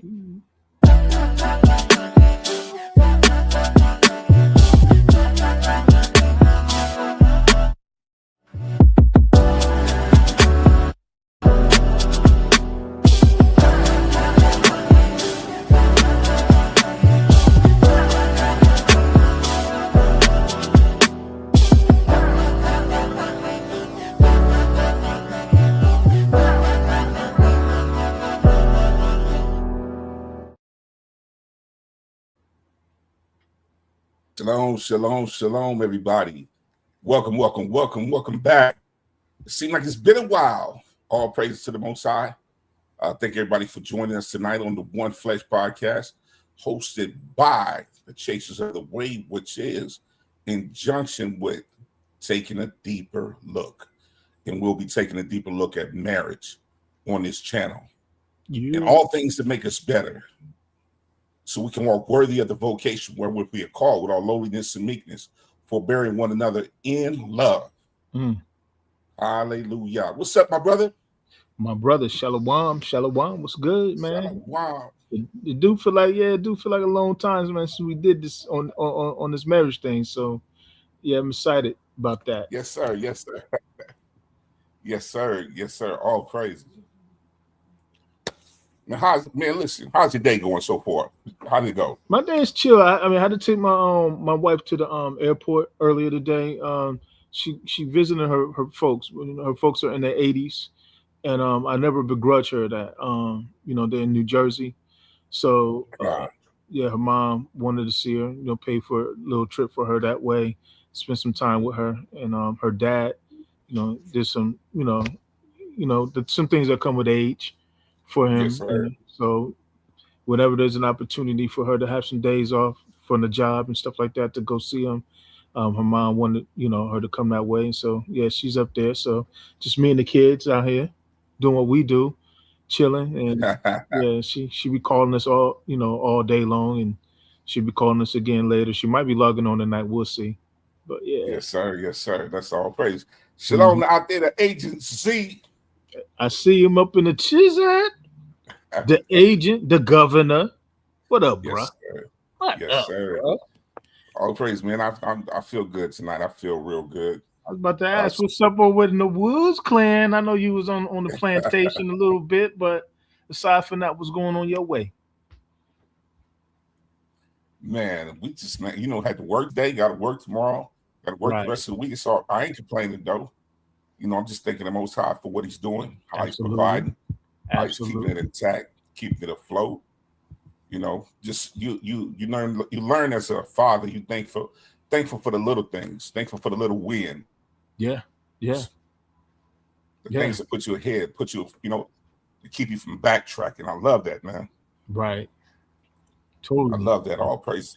Shalom, shalom, shalom, everybody. Welcome back. It seems like it's been a while. All praises to the Most High. Thank everybody for joining us tonight on the One Flesh podcast, hosted by the Chasers of the Way, which is in conjunction with taking a deeper look. And we'll be taking a deeper look at marriage on this channel. And all things to make us better, so we can walk worthy of the vocation wherewith we are called, with our lowliness and meekness, forbearing one another in love. Hallelujah. What's up, my brother? My brother, Shalom. What's good, man? Wow. It do feel like a long time, man, since we did this on this marriage thing. So yeah, I'm excited about that. Yes, sir. Yes, sir. All praise. Now, how's your day going so far? How did it go? My day is chill. I had to take my wife to the airport earlier today. She visited her folks. Her folks are in their 80s, and I never begrudge her that. They're in New Jersey, so yeah, her mom wanted to see her. Pay for a little trip for her that way, spend some time with her, and her dad. There's some some things that come with age for him. Yes, so whenever there's an opportunity for her to have some days off from the job and stuff like that to go see him, her mom wanted her to come that way. So yeah, she's up there. So just me and the kids out here doing what we do, chilling. And yeah, she be calling us all day long, and she'll be calling us again later. She might be logging on tonight. We'll see. But yeah. Yes, sir. That's all praise. Shalom out there to Agent Z. I see him up in the Chizat. The agent, the governor. What up, bro? Yes, sir. Bro? All praise, man. I feel good tonight. I feel real good. I was about to ask what's up over in the Woods clan. I know you was on the plantation a little bit, but aside from that, what's going on your way? Man, we just had to work today. Got to work tomorrow. Got to work the rest of the week. So I ain't complaining though. I'm just thanking the Most High for what He's doing, how He's providing. He's keeping it intact, keeping it afloat. Just you learn as a father. You thankful for the little things, thankful for the little win. Yeah. The things that put you ahead, to keep you from backtracking. I love that, man. Right. Totally. I love that. All praise.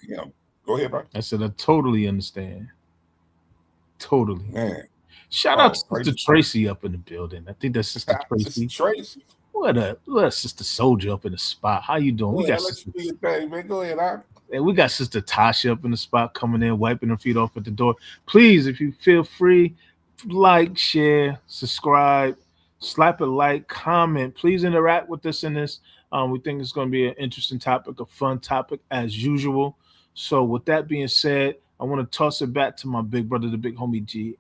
Go ahead, bro. I said I totally understand. Totally, man. Shout out to Sister Tracy up in the building. I think that's Sister Tracy. Tracy. What a Sister Soldier up in the spot. How you doing? We got Sister. Man. Go ahead, and we got Sister Tasha up in the spot, coming in, wiping her feet off at the door. Please, if you feel free, like, share, subscribe, slap a like, comment. Please interact with us in this. We think it's going to be an interesting topic, a fun topic as usual. So with that being said, I want to toss it back to my big brother, the big homie G.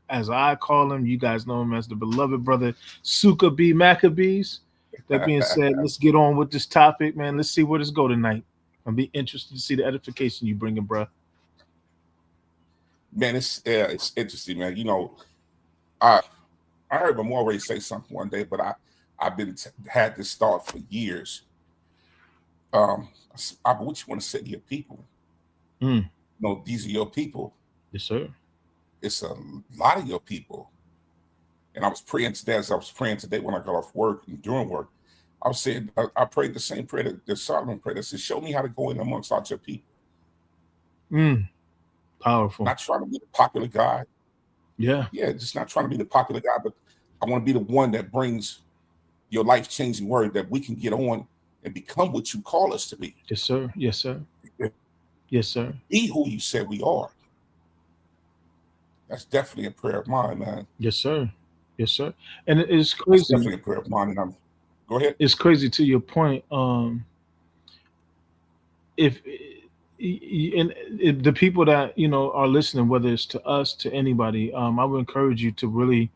As I call him, you guys know him as the beloved brother, Suka B. Maccabees. That being said, let's get on with this topic, man. Let's see where this go tonight. I'll be interested to see the edification you bringing, bro. Man, it's interesting, man. I heard Memorial already say something one day, but I've had this thought for years. What you want to say to your people? These are your people. Yes, sir. It's a lot of your people. And I was praying today when I got off work and during work. I was saying, I prayed the same prayer that Solomon prayed. I said, show me how to go in amongst all your people. Powerful. Not trying to be the popular guy. Yeah, just not trying to be the popular guy, but I want to be the one that brings your life-changing word that we can get on and become what you call us to be. Yes, sir. Yes, sir. Yes, sir. Be who you said we are. That's definitely a prayer of mine, man. Yes, sir. Yes, sir. And it's crazy. It's definitely a prayer of mine. And go ahead. It's crazy to your point. if and if the people that are listening, whether it's to us, to anybody, I would encourage you to really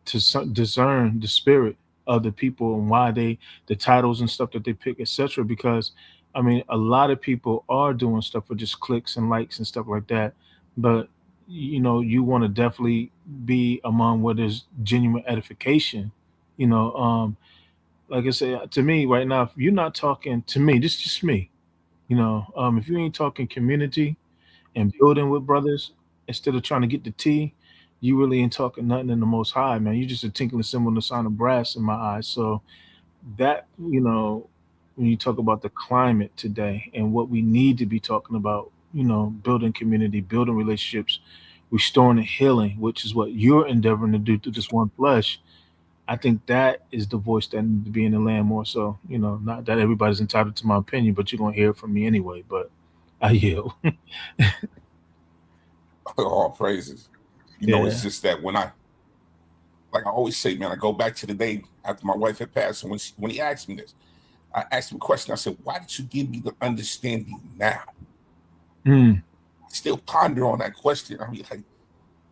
discern the spirit of the people and why the titles and stuff that they pick, etc. Because I mean, a lot of people are doing stuff for just clicks and likes and stuff like that, but you want to definitely be among where there's genuine edification. you know um like I said, to me right now, if you're not talking to me, this is just me. If you ain't talking community and building with brothers instead of trying to get the tea, you really ain't talking nothing in the Most High, man. You just a tinkling cymbal in the sound of brass in my eyes. So that, when you talk about the climate today and what we need to be talking about, building community, building relationships, restoring and healing, which is what you're endeavoring to do through this one flesh. I think that is the voice that needs to be in the land more so. Not that everybody's entitled to my opinion, but you're gonna hear it from me anyway. But I yield. All praises. It's Yeah. just that when like I always say, man, I go back to the day after my wife had passed, and when he asked me this, I asked him a question. I said, "Why did you give me the understanding now?" Mm, Still ponder on that question. I mean, like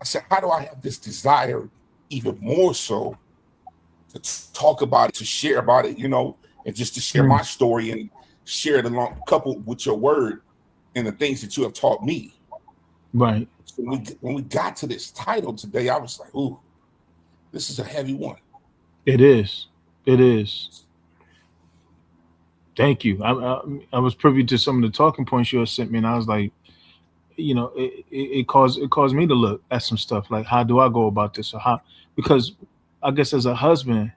I said, how do I have this desire even more so to talk about it, to share about it, and just to share mm, my story and share it along coupled with your word and the things that you have taught me. right. So when we got to this title today, I was like, "Ooh, this is a heavy one." It is. It is. Thank you. I was privy to some of the talking points you had sent me, and I was like, it caused me to look at some stuff like, how do I go about this, or how, because I guess as a husband,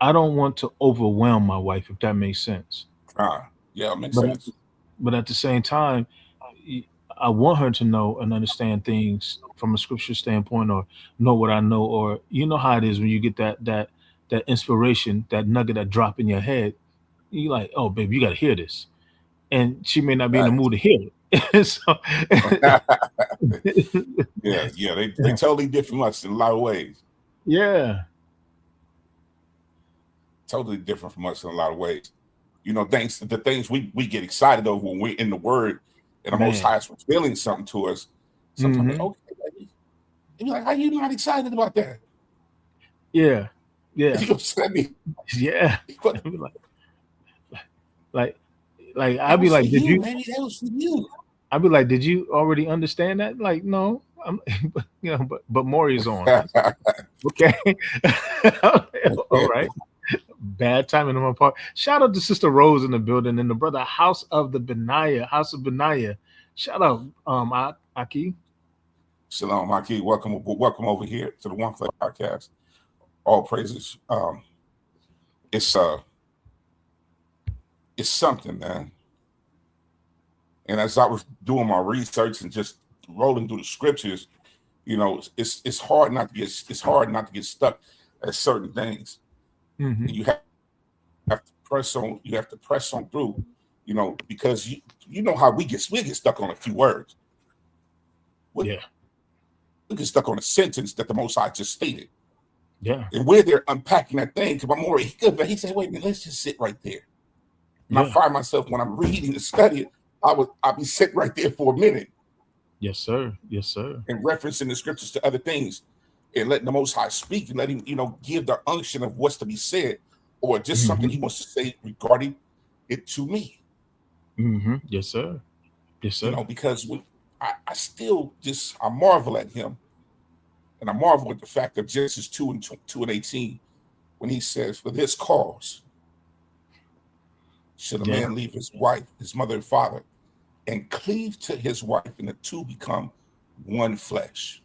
I don't want to overwhelm my wife, if that makes sense. Yeah, it makes But sense. but at the same time, I want her to know and understand things from a scripture standpoint, or know what I know, or how it is when you get that inspiration, that nugget that drop in your head. You like, oh, baby, you got to hear this, and she may not be in the Facts. mood to hear it. So, Yeah, they totally different from us in a lot of ways. yeah, Totally different from us in a lot of ways. The things we get excited over when we're in the Word and the Most man. High is revealing something to us. Sometimes, Hmm. okay, baby. You're like, how you not excited about that? Yeah, You yeah, know what I'm saying? yeah. But like, like that I'd be was for like, did you, you? baby. That was for you. I'd be like, did you already understand that? Like, no, I'm, but Maury is on. Okay, all right. Bad timing on my part. Shout out to Sister Rose in the building, and the brother House of Benaiah. Shout out, Aki. Shalom, Maki. Welcome over here to the One Flesh Podcast. All praises. It's it's something, man. And as I was doing my research and just rolling through the scriptures, it's hard not to get stuck at certain things. Hmm. And you have to press on. You have to press on through. Because you know how we get stuck on a few words. We, Yeah, we get stuck on a sentence that the Most High just stated, yeah, and where they're unpacking that thing. To my more, he said, "Wait a minute, let's just sit right there." And I yeah. find myself when I'm reading and studying, I'll be sitting right there for a minute Yes, sir. Yes, sir. and referencing the scriptures to other things and letting the Most High speak and letting give the unction of what's to be said or just something Hmm. He wants to say regarding it to me. Hmm. Yes, sir. Yes, sir. Because I still I marvel at Him, and I marvel at the fact of Genesis 2:18 when He says, "For this cause should a Yeah. man leave his wife, his mother and father, and cleave to his wife, and the two become one flesh."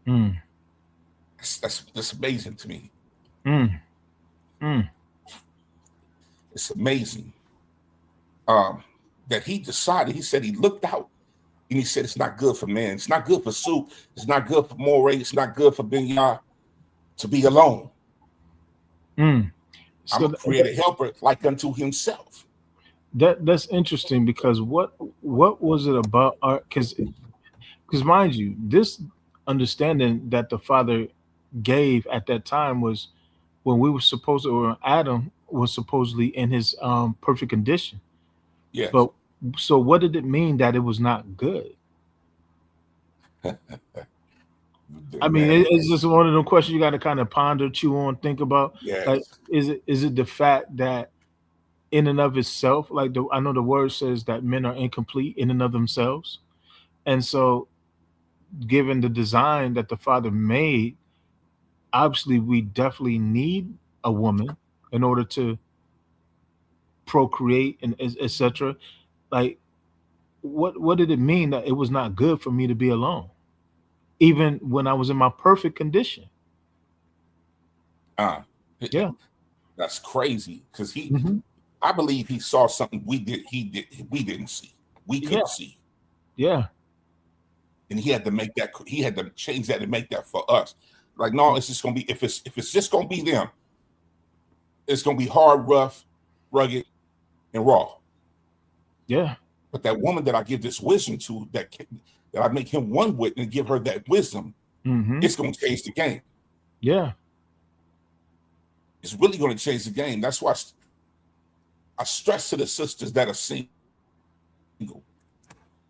Mm, That's amazing to me. mm, mm. It's amazing that He decided. He said He looked out and He said it's not good for man. It's not good for Soup. It's not good for Moray. It's not good for Binyah to be alone. Mm. I'm So a created helper like unto Himself. that's interesting, because what was it about art? Because mind you, this understanding that the Father gave at that time was when we were supposed to, or Adam was supposedly in his perfect condition. Yes. But so what did it mean that it was not good? I mean, Man, it's just one of them questions you got to kind of ponder, chew on, think about. Like, yes. is it the fact that in and of itself, like I know the word says that men are incomplete in and of themselves, and so given the design that the Father made, obviously we definitely need a woman in order to procreate and etc. Like, what did it mean that it was not good for me to be alone, even when I was in my perfect condition? Uh, Yeah. that's crazy because Hmm. I believe he saw something we didn't see, we Yeah. couldn't see, Yeah. and he had to make that. He had to change that to make that for us. Like, no, it's just gonna be if it's just gonna be them, it's gonna be hard, rough, rugged, and raw. Yeah. But that woman that I give this wisdom to, that I make him one with and give her that wisdom, Hmm. it's gonna change the game. Yeah. It's really gonna change the game. That's why I stress to the sisters that are single,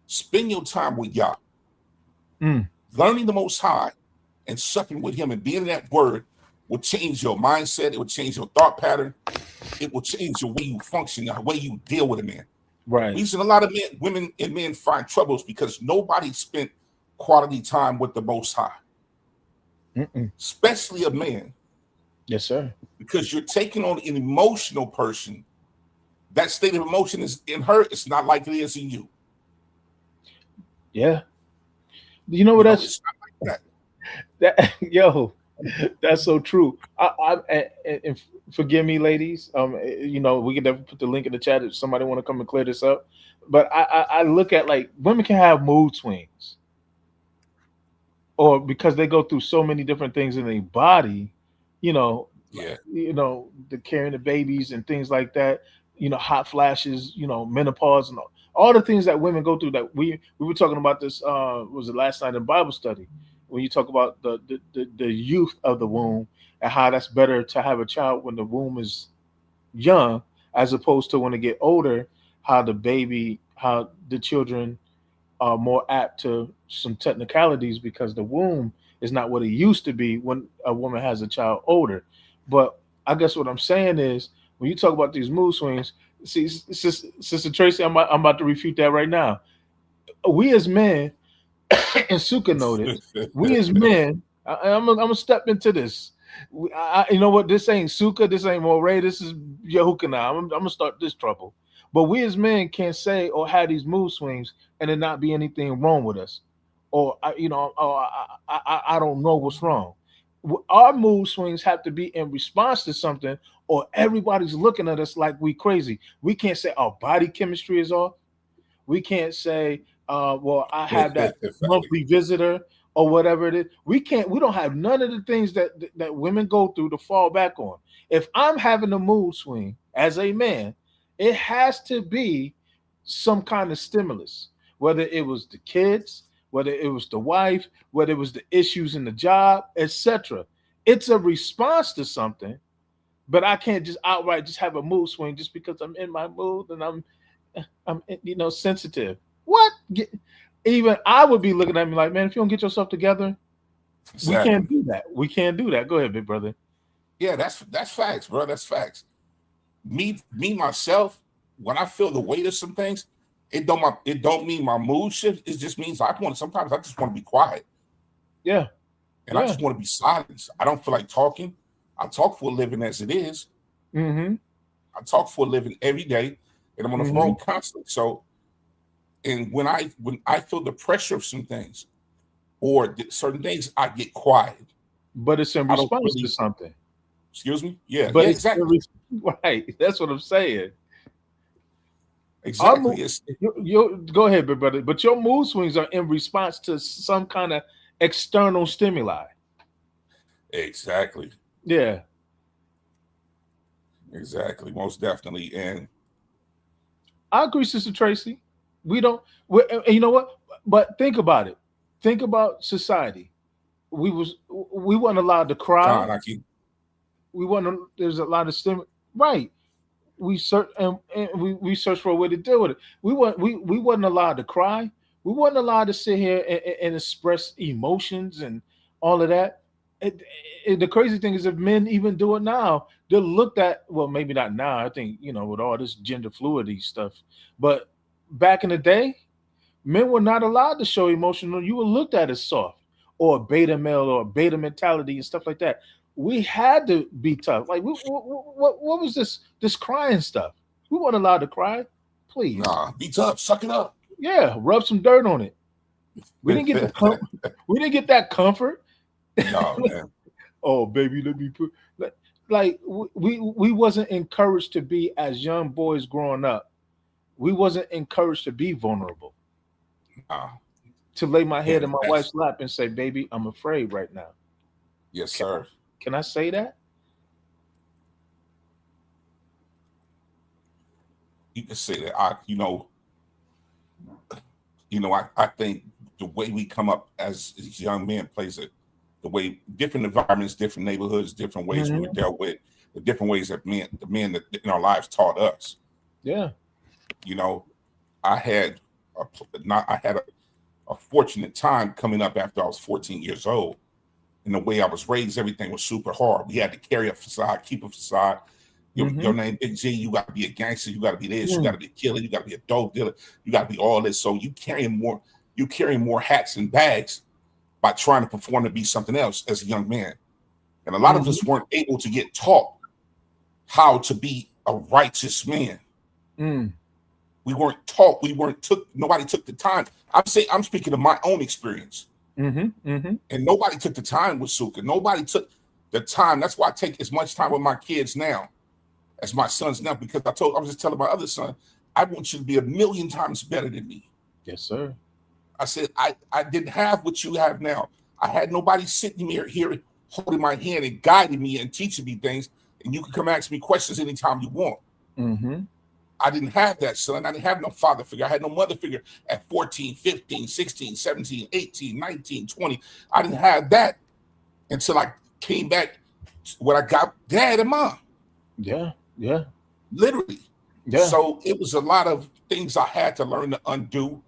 spend your time with Yah, Mm. learning the Most High, and supping with Him and being in that Word will change your mindset. It will change your thought pattern. It will change the way you function, the way you deal with a man. Right. We've seen a lot of men, women, and men find troubles because nobody spent quality time with the Most High, Mm-mm. especially a man, Yes, sir. because you're taking on an emotional person. That state of emotion is in her. It's not like it is in you. Yeah. You know what? You know, That's it's not like that. Yo, that's so true. And forgive me, ladies. We can definitely put the link in the chat if somebody want to come and clear this up. But I look at, like, women can have mood swings, or because they go through so many different things in their body, you know, that. Yeah. the carrying the babies and things like that, hot flashes, menopause, and all the things that women go through, that we were talking about this, was it last night in Bible study, when you talk about the youth of the womb, and how that's better to have a child when the womb is young, as opposed to when they get older, how the children are more apt to some technicalities, because the womb is not what it used to be when a woman has a child older. But I guess what I'm saying is, when you talk about these mood swings, see, Sister Tracy, I'm about to refute that right now. We as men, and Suka know this, we as men, I'm gonna step into this. You know what? This ain't Suka, this ain't Moray, this is Yehukana. I'm gonna start this trouble. But we as men can't say or have these mood swings and there not be anything wrong with us, or I don't know what's wrong. Our mood swings have to be in response to something, or everybody's looking at us like we crazy. We can't say our body chemistry is off. We can't say, well, I have that monthly visitor or whatever it is. We don't have none of the things that women go through to fall back on. If I'm having a mood swing as a man, it has to be some kind of stimulus, whether it was the kids, whether it was the wife, whether it was the issues in the job, etc. It's a response to something, but I can't just outright just have a mood swing just because I'm in my mood and I'm sensitive. What? Even I would be looking at me like, man, if you don't get yourself together, we can't Exactly. do that. We can't do that. Go ahead, big brother. Yeah, that's facts, bro. That's facts. Me myself, when I feel the weight of some things, it don't mean my mood shift. It just means sometimes I just want to be quiet. Yeah. And I just want to be silent. I don't feel like talking. I talk for a living as it is. Mm-hmm. I talk for a living every day, and I'm on the phone constantly. So, and when I feel the pressure of some things or certain things, I get quiet. But it's in I don't response to really. something. Excuse me. Yeah. But Yeah. it's Exactly. right. That's what I'm saying. Exactly. Go ahead, big brother. But your mood swings are in response to some kind of external stimuli. Exactly. Yeah. Exactly. Most definitely. And I agree, Sister Tracy. We don't. And you know what? But think about it. Think about society. We weren't allowed to cry. God, I keep. We weren't. There's a lot of stim. Right. we search and we search for a way to deal with it. We wasn't allowed to cry. We wasn't allowed to sit here and express emotions and all of that. The crazy thing is, if men even do it now, they're looked at. Well, maybe not now. I think with all this gender fluidity stuff, but back in the day, men were not allowed to show emotional. You were looked at as soft or a beta male or a beta mentality and stuff like that. We had to be tough. Like, what was this crying stuff? We weren't allowed to cry. Please, Nah, be tough, suck it up. yeah, rub some dirt on it. We didn't get we didn't get that comfort. No, man. Oh, baby, let me put like we wasn't encouraged to be, as young boys growing up. We wasn't encouraged to be vulnerable. Nah. To lay my head Yeah, in my wife's lap and say, "Baby, I'm afraid right now." Yes, sir. Can I say that? You can say that. I think the way we come up as young men plays it. The way different environments, different neighborhoods, different ways we were dealt with, the different ways that the men that in our lives taught us. Yeah. I had a fortunate time coming up after I was 14 years old. And the way I was raised, everything was super hard. We had to carry a facade, keep a facade. Your name, Big G, you got to be a gangster. You got to be this. You got to be a killer. You got to be a dope dealer. You got to be all this. So you carrying more hats and bags by trying to perform to be something else as a young man. And a lot of us weren't able to get taught how to be a righteous man. We weren't taught. Nobody took the time. I'm speaking of my own experience. And nobody took the time with Suka. Nobody took the time. That's why I take as much time with my kids now as my sons now, because I was just telling my other son, I want you to be a million times better than me. Yes, sir. I said, I didn't have what you have now. I had nobody sitting here holding my hand and guiding me and teaching me things. And you can come ask me questions anytime you want. I didn't have that, son. I didn't have no father figure. I had no mother figure at 14, 15, 16, 17, 18, 19, 20. I didn't have that until I came back when I got dad and mom. Yeah. Literally. Yeah. So it was a lot of things I had to learn to undo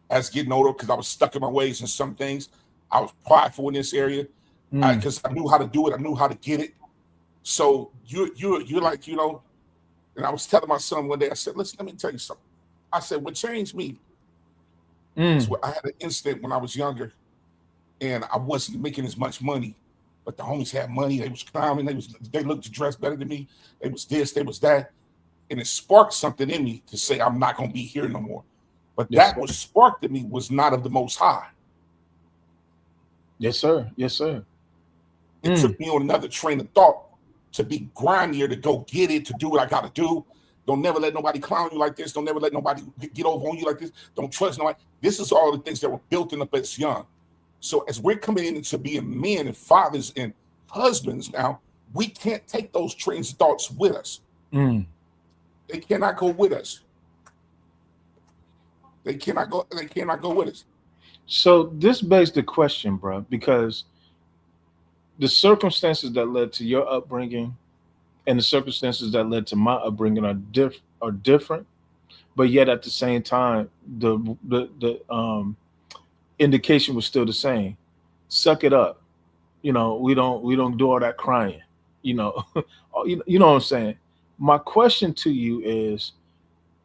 as getting older, because I was stuck in my ways in some things. I was prideful in this area because I knew how to do it. I knew how to get it. So you're like, and I was telling my son one day, I said, listen, let me tell you something. I said, what changed me is I had an incident when I was younger and I wasn't making as much money, but the homies had money. They was climbing. They looked to dress better than me. They was this, they was that. And it sparked something in me to say, I'm not going to be here no more. But that was sparked in me was not of the Most High. Yes, sir. Yes, sir. It took me on another train of thought to be grindier, to go get it, to do what I got to do. Don't never let nobody clown you like this. Don't never let nobody get over on you like this. Don't trust nobody. This is all the things that were built in us as young. So as we're coming into being men and fathers and husbands now, we can't take those trains of thoughts with us. They cannot go with us. They cannot go with us. So this begs the question, bro, because the circumstances that led to your upbringing and the circumstances that led to my upbringing are different, but yet at the same time, the indication was still the same. Suck it up. We don't do all that crying. You know what I'm saying? My question to you is,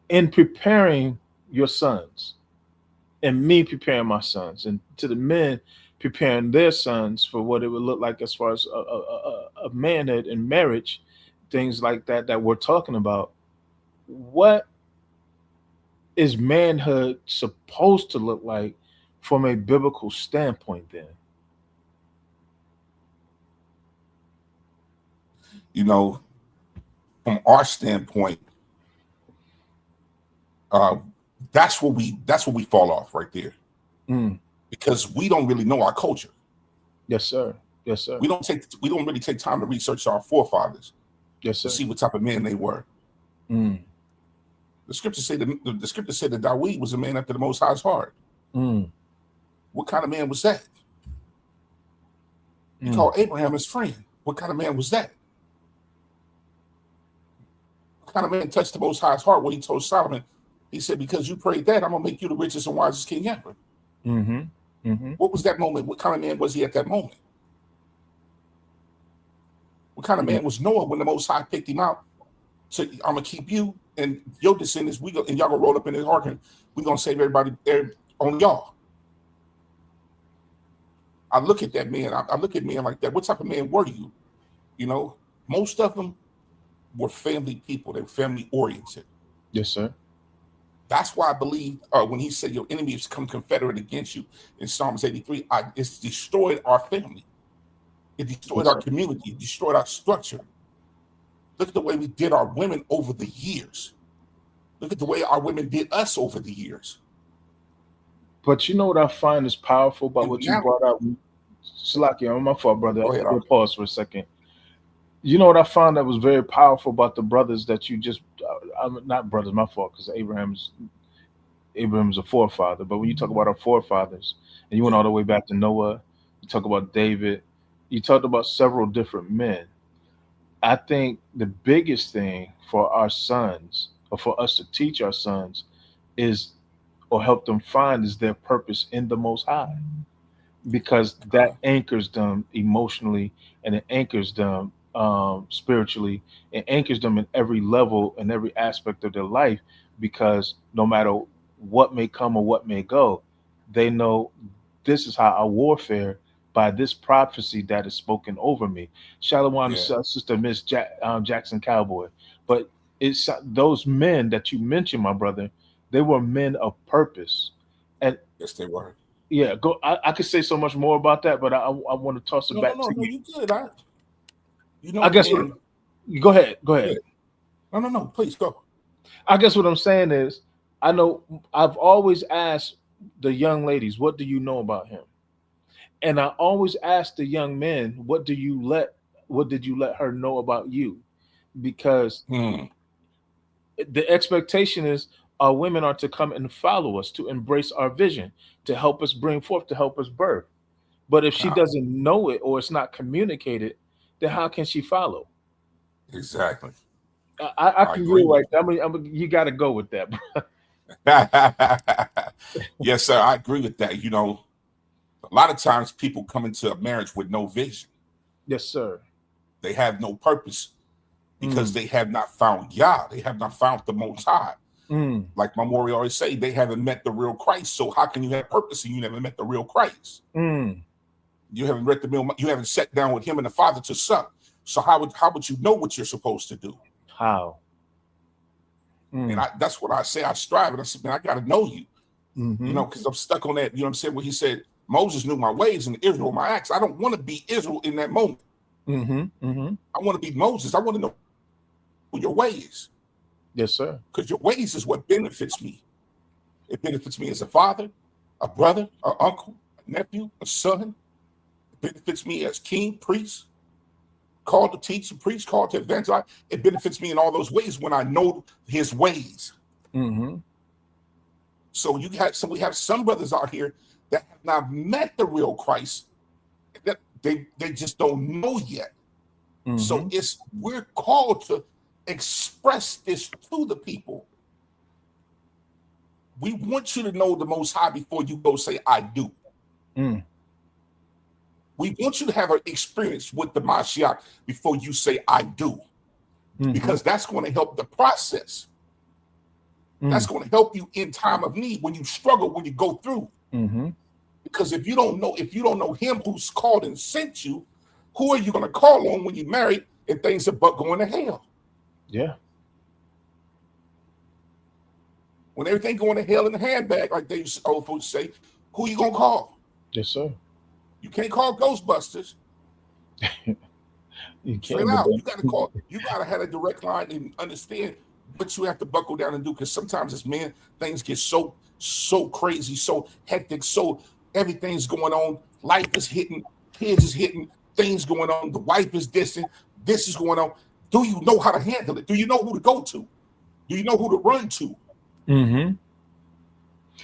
in preparing your sons and me preparing my sons, and to the men preparing their sons for what it would look like as far as a manhood and marriage, things like that we're talking about, what is manhood supposed to look like from a biblical standpoint then? From our standpoint, that's where we fall off right there, because we don't really know our culture. Yes, sir. Yes, sir. We don't really take time to research our forefathers. Yes, sir. To see what type of men they were. The scripture said that David was a man after the Most High's heart. What kind of man was that? He called Abraham his friend. What kind of man was that? What kind of man touched the Most High's heart when he told Solomon, he said, because you prayed that, I'm going to make you the richest and wisest king ever. What was that moment? What kind of man was he at that moment? What kind of man was Noah when the Most High picked him out? So I'm going to keep you and your descendants, and y'all going to roll up in the ark, and we're going to save everybody there on y'all. I look at that man. I look at men like that. What type of man were you? You know, most of them were family people. They were family oriented. Yes, sir. That's why I believe when he said your enemies come confederate against you in Psalms 83, it's destroyed our family. It destroyed our community. It destroyed our structure. Look at the way we did our women over the years. Look at the way our women did us over the years. But you know what I find is powerful about what you brought out? Salakia, my fault, brother. I'll pause for a second. You know what I found that was very powerful about the brothers that you just, not brothers, my fault, because Abraham's a forefather. But when you talk about our forefathers, and you went all the way back to Noah, you talk about David, you talked about several different men. I think the biggest thing for our sons, or for us to teach our sons, is, or help them find, is their purpose in the Most High, because that anchors them emotionally, and it anchors them spiritually, it anchors them in every level and every aspect of their life, because no matter what may come or what may go, they know this is how I warfare, by this prophecy that is spoken over me. Shalom, Sister Miss Jackson Cowboy. But it's those men that you mentioned, my brother, they were men of purpose. And yes, they were. Yeah, go. I could say so much more about that, but I want to toss it back to you. No, you good. I guess go ahead. Yeah. No, please go. I guess what I'm saying is, I know I've always asked the young ladies, what do you know about him? And I always ask the young men, what did you let her know about you? Because the expectation is our women are to come and follow us, to embrace our vision, to help us bring forth, to help us birth. But if she doesn't know it, or it's not communicated, then how can she follow? Exactly. I can agree right there. I mean, you got to go with that, bro. Yes, sir. I agree with that. You know, a lot of times people come into a marriage with no vision. Yes, sir. They have no purpose because they have not found Yah. They have not found the Most High. Like my Mori always say, they haven't met the real Christ. So how can you have purpose and you never met the real Christ? You haven't read the meal. You haven't sat down with him and the Father to sup. So how would you know what you're supposed to do? How? And that's what I say. I strive, and I said, man, I got to know you. You know, because I'm stuck on that. You know what I'm saying? Where he said Moses knew my ways and Israel my acts. I don't want to be Israel in that moment. I want to be Moses. I want to know your ways. Yes, sir. Because your ways is what benefits me. It benefits me as a father, a brother, an uncle, a nephew, a son. It benefits me as king, priest, called to teach and preach, called to evangelize. It benefits me in all those ways when I know his ways. So we have some brothers out here that have not met the real Christ, that they just don't know yet. So we're called to express this to the people. We want you to know the Most High before you go say, I do. We want you to have an experience with the Mashiach before you say, I do. Because that's going to help the process. That's going to help you in time of need, when you struggle, when you go through. Because if you don't know him who's called and sent you, who are you going to call on when you're married and things are but going to hell? Yeah. When everything going to hell in the handbag, like they old folks say, who you going to call? Yes, sir. You can't call Ghostbusters. You can't. You got to call. You got to have a direct line and understand what you have to buckle down and do. Because sometimes as men, things get so crazy, so hectic, so everything's going on. Life is hitting, kids is hitting, things going on. The wife is dissing. This is going on. Do you know how to handle it? Do you know who to go to? Do you know who to run to? Do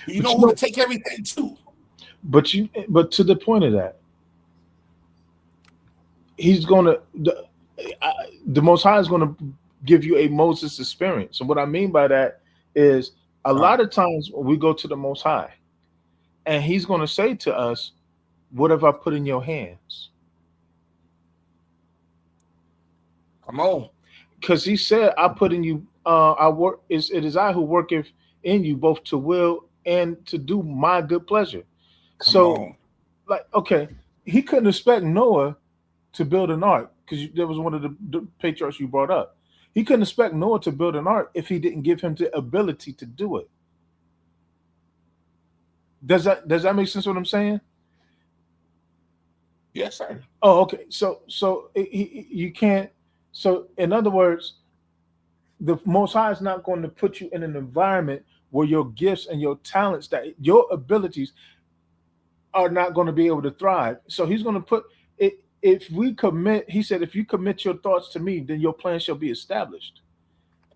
you know who to take everything to? But to the point of that, he's gonna the Most High is gonna give you a Moses experience. And what I mean by that is a lot of times when we go to the Most High, and He's going to say to us, "What have I put in your hands?" Come on, because He said, "I put in you. I work. It is I who worketh in you both to will and to do my good pleasure." So, like, okay, He couldn't expect Noah to build an ark because there was one of the patriarchs you brought up. He couldn't expect Noah to build an ark if He didn't give him the ability to do it. Does that make sense? What I'm saying? Yes, sir. Oh, okay. So you can't. So in other words, the Most High is not going to put you in an environment where your gifts and your talents, that your abilities, are not going to be able to thrive. So He's going to put it. If we commit, He said, if you commit your thoughts to me, then your plan shall be established.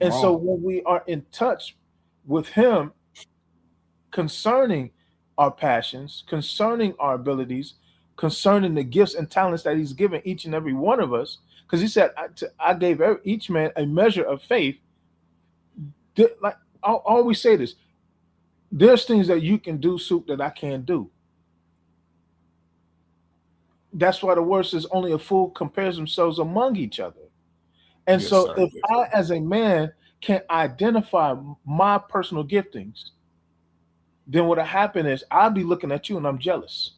And so when we are in touch with Him concerning our passions, concerning our abilities, concerning the gifts and talents that He's given each and every one of us, because He said, I gave each man a measure of faith. Like I always say this, there's things that you can do, Soup, that I can't do. That's why the word says only a fool compares themselves among each other. And yes, so if I, as a man, can't identify my personal giftings, then what'll happen is I'll be looking at you and I'm jealous.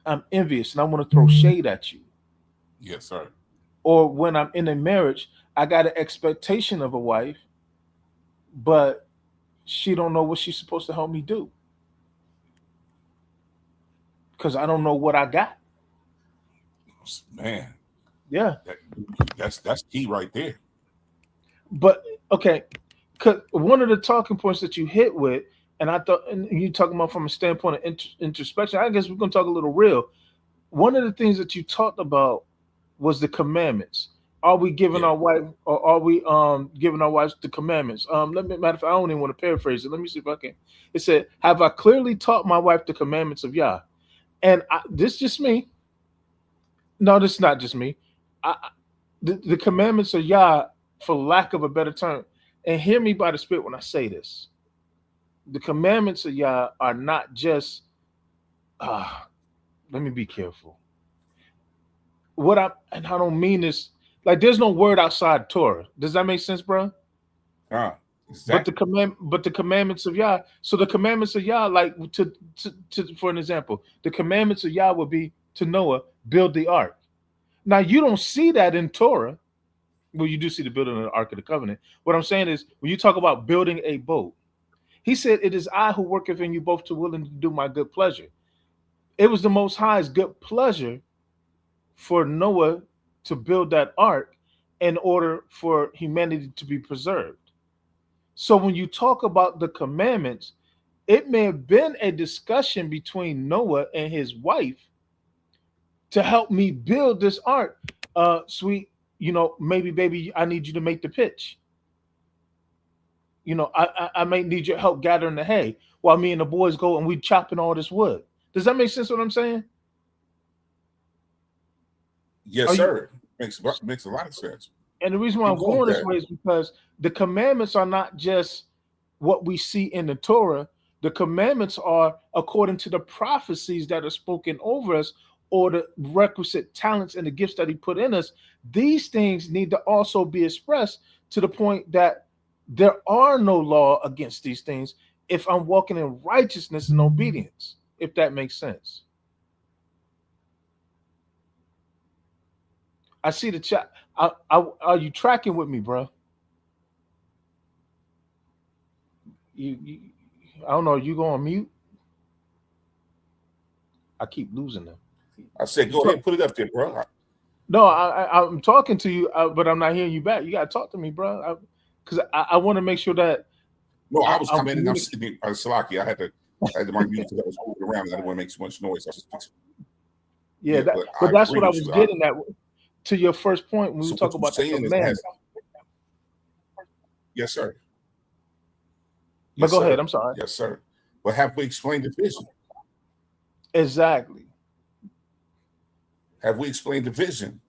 I'm envious and I want to throw shade at you. Yes, sir. Or when I'm in a marriage, I got an expectation of a wife, but she don't know what she's supposed to help me do. Because I don't know what I got. Man. Yeah. That's key right there. But okay, because one of the talking points that you hit with, and I thought, and you talking about from a standpoint of introspection, I guess we're going to talk a little real. One of the things that you talked about was the commandments. Are we giving our wife, or are we giving our wives the commandments? Matter of fact, I don't even want to paraphrase it. Let me see if I can. It said, "Have I clearly taught my wife the commandments of Yah?" And this is just me. No, this is not just me. The commandments of Yah, for lack of a better term, and hear me by the Spirit when I say this. The commandments of Yah are not just, let me be careful. And I don't mean this, like there's no word outside Torah. Does that make sense, bro? Exactly. But the commandments of Yah. So the commandments of Yah, like to for an example, the commandments of Yah would be to Noah, build the ark. Now you don't see that in Torah. Well, you do see the building of the Ark of the Covenant. What I'm saying is, when you talk about building a boat, He said, "It is I who worketh in you both to will and to do my good pleasure." It was the Most High's good pleasure for Noah to build that ark in order for humanity to be preserved. So when you talk about the commandments, it may have been a discussion between Noah and his wife to help me build this ark. Sweet, maybe, baby, I need you to make the pitch. I may need your help gathering the hay while me and the boys go and we chopping all this wood. Does that make sense what I'm saying? Yes, sir. Makes a lot of sense. And the reason why I'm going this way is because the commandments are not just what we see in the Torah. The commandments are according to the prophecies that are spoken over us, or the requisite talents and the gifts that He put in us. These things need to also be expressed to the point that there are no law against these things if I'm walking in righteousness and obedience, if that makes sense. I see the chat. Are you tracking with me, bro? I don't know. You go on mute? I keep losing them. I said, go ahead, put it up there, bro. No, I'm talking to you, but I'm not hearing you back. You gotta talk to me, bro, because I want to make sure that. No, I was coming in. I'm sitting. Salaki. I had to my music that was moving around. I didn't want to make so much noise. Yeah, but that's what I was getting at. To your first point, when we talk about the command. Yes, sir. But go ahead. I'm sorry. Yes, sir. But have we explained the vision? Exactly. Have we explained the vision?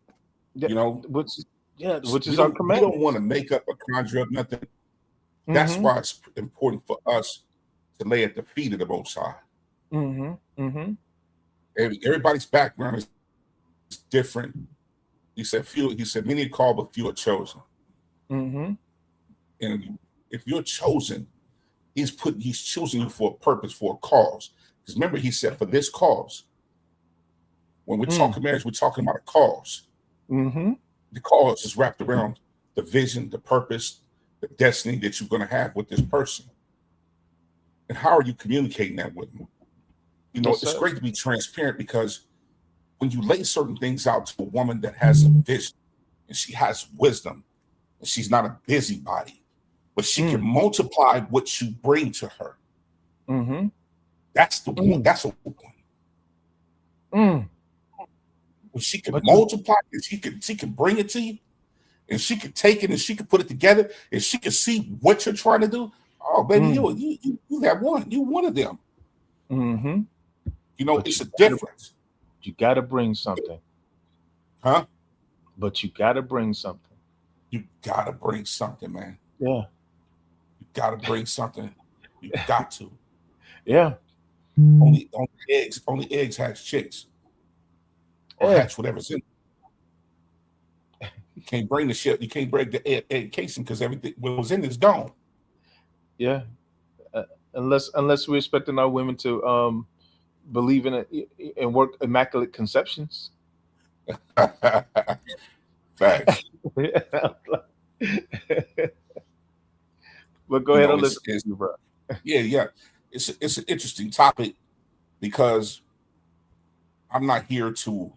Which Yeah, which We is our don't commandment. want to make up or conjure up nothing. That's why it's important for us to lay at the feet of the Most High. Everybody's background is different. He said few. He said many are called, but few are chosen. And if you're chosen, he's choosing you for a purpose, for a cause. Because remember, he said for this cause. When we're talking marriage, we're talking about a cause. The cause is wrapped around the vision, the purpose, the destiny that you're going to have with this person. And how are you communicating that with them? You know, it's great to be transparent, because when you lay certain things out to a woman that has a vision and she has wisdom and she's not a busybody, but she can multiply what you bring to her. That's the one. That's a one. When she can multiply it, she can bring it to you, and she can take it and she can put it together, and she can see what you're trying to do. Oh, baby, you have one. You one of them. You know, it's a difference. You got to bring something. Huh? But you got to bring something. You got to bring something, man. Yeah. You got to bring something. You got to. Yeah. Only eggs hatch chicks. Or hatch whatever's in it. You can't bring the shit. You can't break the egg casing, because everything what was in it is gone. Yeah. Unless we're expecting our women to believe in it and work immaculate conceptions. Facts. But go ahead and listen to you, bro. Yeah. It's an interesting topic, because we're not here to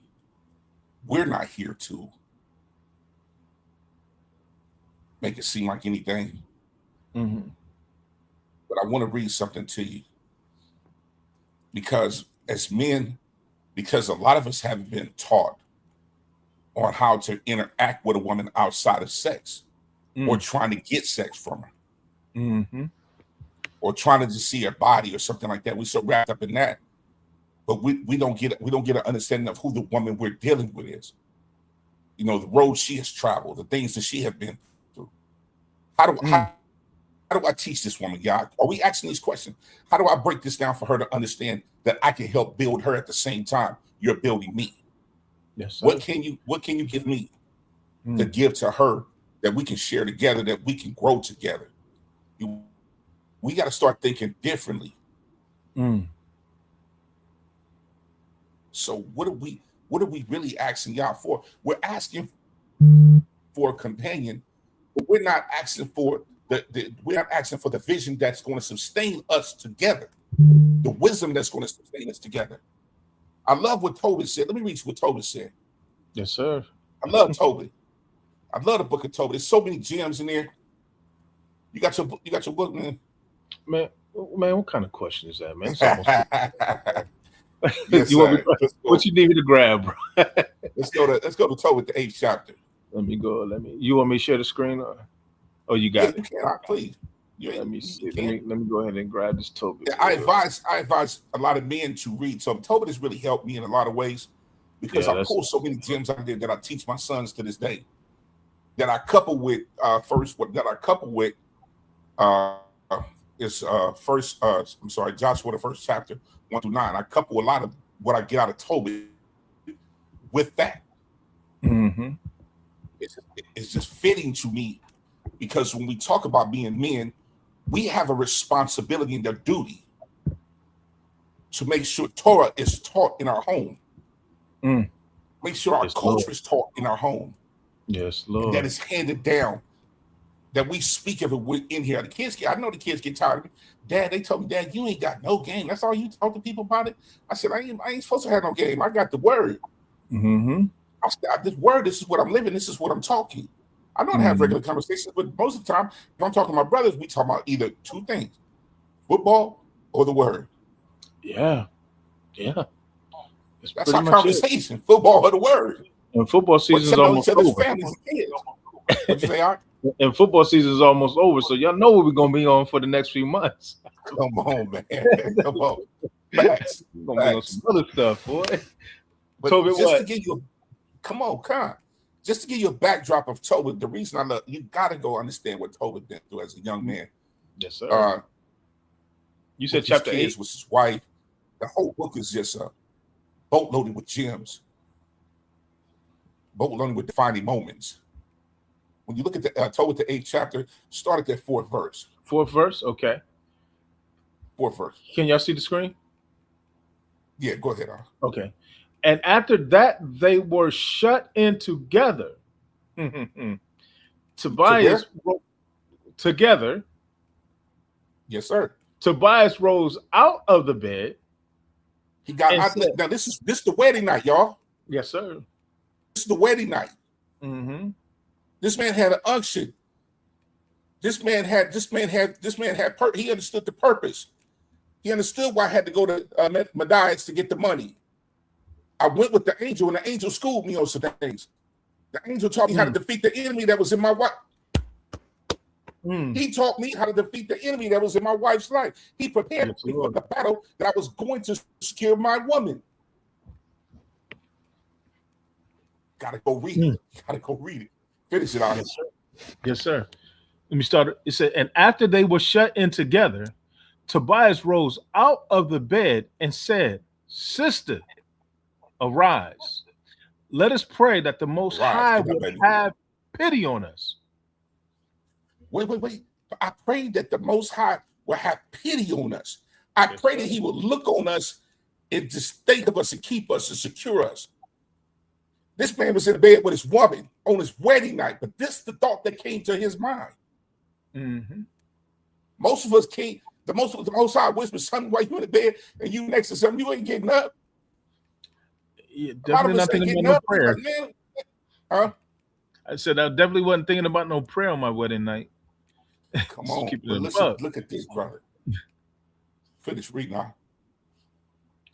make it seem like anything. But I want to read something to you, because as men, because a lot of us haven't been taught on how to interact with a woman outside of sex, or trying to get sex from her, or trying to just see her body or something like that. We're so wrapped up in that, but we don't get an understanding of who the woman we're dealing with is. You know, the road she has traveled, the things that she has been through. How do I teach this woman, y'all? Are we asking these questions? How do I break this down for her to understand that I can help build her at the same time you're building me? Yes, sir. What can you give me to give to her that we can share together, that we can grow together? We got to start thinking differently. So what are we really asking y'all for? We're asking for a companion, but we're not asking for the vision that's going to sustain us together, the wisdom that's going to sustain us together. I love what Tobit said. Let me read you what Tobit said. Yes, sir. I love Tobit. I love the book of Tobit. There's so many gems in there. You got your book, man. Man, what kind of question is that, man? It's almost Yes, what you need me to grab, bro? Let's go to Tobit, the 8th chapter. You want me to share the screen, or you got it? You can, please. Let me see. Let me go ahead and grab this Tobit. Yeah, I advise a lot of men to read. So Tobit has really helped me in a lot of ways, because I pull so many gems out there that I teach my sons to this day, that I couple with Joshua, the 1st chapter, 1 through 9. I couple a lot of what I get out of Tobit with that. It's just fitting to me, because when we talk about being men, we have a responsibility and a duty to make sure Torah is taught in our home. Make sure our culture is taught in our home. Yes, Lord. And that is handed down, that we speak of it in here. I know the kids get tired of it. Dad, they told me, Dad, you ain't got no game. That's all you talk to people about it? I said, I ain't supposed to have no game. I got the word. I said, this word, this is what I'm living. This is what I'm talking. I don't have regular conversations, but most of the time, if I'm talking to my brothers, we talk about either two things: football or the word. Yeah. That's our conversation: football or the word. And football season is almost over. What you say, Art? And football season is almost over, so y'all know what we're gonna be on for the next few months. Come on, man. Come on. Facts. We're gonna be on some other stuff, boy. But Tobit, just to give you, come on. just to give you a backdrop of Tobit, the reason I love you got to go understand what Tobit went through as a young man. Yes, sir. You said chapter 8 with his wife. The whole book is just a boatloaded with gems, boatloaded with defining moments. When you look at the Tobit, the 8th chapter, start at that 4th verse. 4th verse, okay. 4th verse. Can y'all see the screen? Yeah, go ahead. Okay. And after that, they were shut in together. Tobias together. Yes, sir. Tobias rose out of the bed. He got out. Now this is the wedding night, y'all. Yes, sir. This is the wedding night. Mm-hmm. This man had an unction. This man had. He understood the purpose. He understood why I had to go to Medias to get the money. I went with the angel, and the angel schooled me on some things. The angel taught me how to defeat the enemy that was in my wife. He taught me how to defeat the enemy that was in my wife's life. He prepared me for the battle that I was going to secure my woman. Gotta go read it. Gotta go read it. Finish it out. Yes, sir. Yes, sir. Let me start. It said, and after they were shut in together, Tobias rose out of the bed and said, "Sister, arise. Let us pray that the Most High will have pity on us." Wait. I pray that the Most High will have pity on us. I pray that he will look on us and just think of us and keep us and secure us. This man was in bed with his woman on his wedding night, but this is the thought that came to his mind. Mm-hmm. Most of us can't. The Most High whispers something while you in the bed and you next to something, you ain't getting up. Yeah, definitely not thinking about no prayer. Huh? I said I definitely wasn't thinking about no prayer on my wedding night. Come on, listen, look at this, brother. Finish reading now.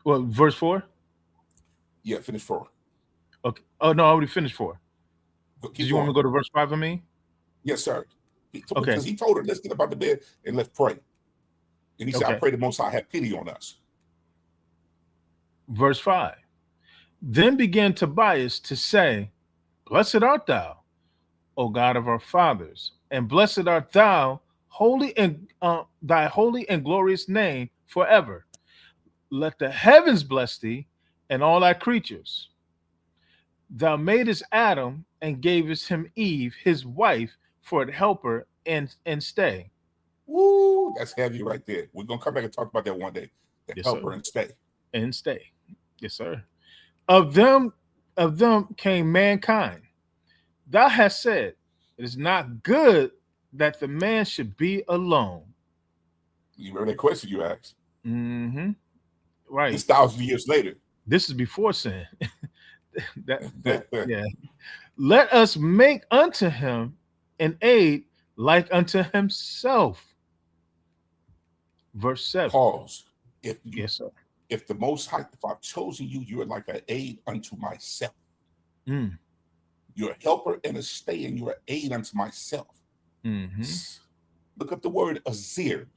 Well, verse 4? Yeah, finish 4. Okay. Oh, no, I already finished 4. Did you want me to go to verse 5 of me? Yes, sir. Because he told her, let's get up out the bed and let's pray. And he said, I pray the Most High have pity on us. Verse 5. Then began Tobias to say, "Blessed art thou, O God of our fathers, and blessed art thou, holy and thy holy and glorious name forever. Let the heavens bless thee and all thy creatures. Thou madest Adam and gavest him Eve, his wife, for a helper and stay." Woo, that's heavy right there. We're gonna come back and talk about that one day. The helper and stay. And stay. Yes, sir. Of them came mankind. Thou hast said, it is not good that the man should be alone. You remember that question you asked? Mm-hmm. Right. It's thousands of years later. This is before sin. Yeah. Let us make unto him an aid like unto himself. Verse 7. Pause. Yes, sir. If the Most High, if I've chosen you, you are like an aid unto myself. You're a helper and a stay, and you're an aid unto myself. Mm-hmm. Look up the word azir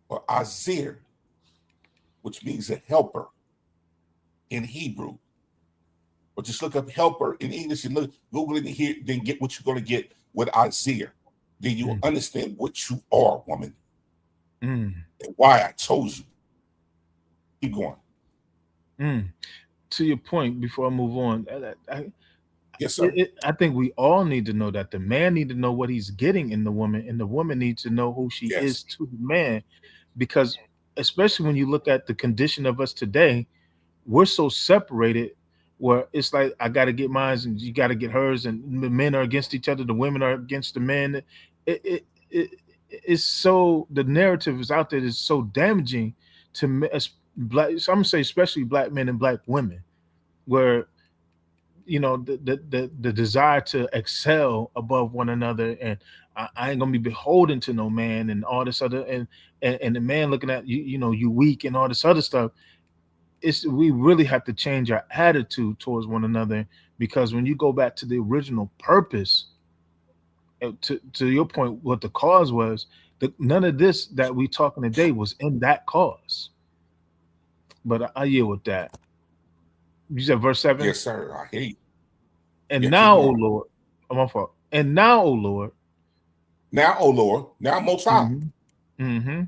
or azir, which means a helper in Hebrew. Or just look up helper in English and look, Google it here, then get what you're going to get with azir. Then you will understand what you are, woman, and why I chose you. Keep going. To your point, before I move on, yes, sir. I think we all need to know that the man need to know what he's getting in the woman, and the woman needs to know who she is to the man, because especially when you look at the condition of us today, we're so separated where it's like I got to get mine and you got to get hers, and the men are against each other, the women are against the men. It's so, the narrative is out there is so damaging to black. So I'm gonna say especially black men and black women, where the desire to excel above one another, and I ain't gonna be beholden to no man, and all this other, and the man looking at you, you weak, and all this other stuff. We really have to change our attitude towards one another, because when you go back to the original purpose, to your point, what the cause was, none of this that we talking today was in that cause. But I yield with that. You said verse 7? Yes, sir. I hate. And Yeah, keep now, O going. Lord, oh, my fault. And now, O Lord, Now, oh Lord, now Most High. I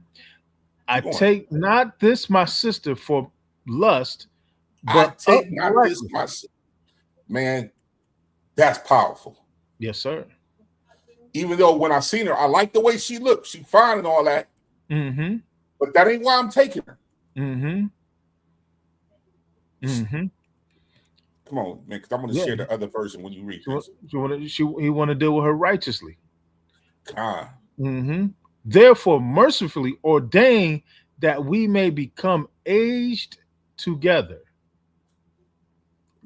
Keep going. take not this my sister for lust, I but take not this uprightly. my man. That's powerful. Yes, sir. Even though when I seen her, I like the way she looked. She fine and all that. Mm-hmm. But that ain't why I'm taking her. Mm-hmm. Mm-hmm. Come on, man, because I'm going to Yeah. share the other version when you read this. He want to deal with her righteously. God. Mm-hmm. Therefore, mercifully ordain that we may become aged together.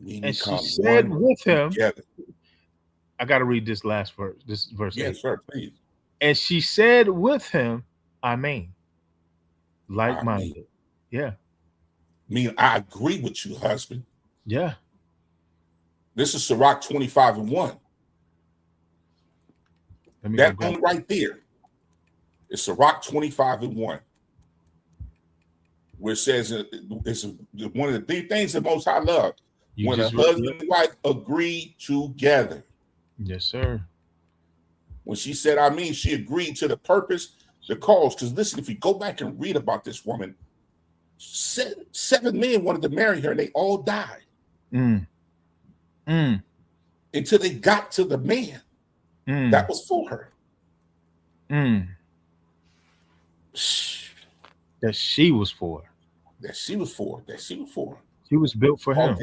We And she become said one with him, together. I got to read this last verse, this verse 8. Yes, sir, please. And she said with him, Amen. Like-minded. Yeah. Mean I agree with you, husband. Yeah. This is Sirach 25:1. That only right there is Sirach 25:1. Where it says it's one of the big things that Most High love. When a husband and wife agree together. Yes, sir. When she said, I mean, she agreed to the purpose, the cause. Because listen, if you go back and read about this woman, seven men wanted to marry her and they all died. Until they got to the man that was for her. That she was for. That she was for. That she was for. She was built for him.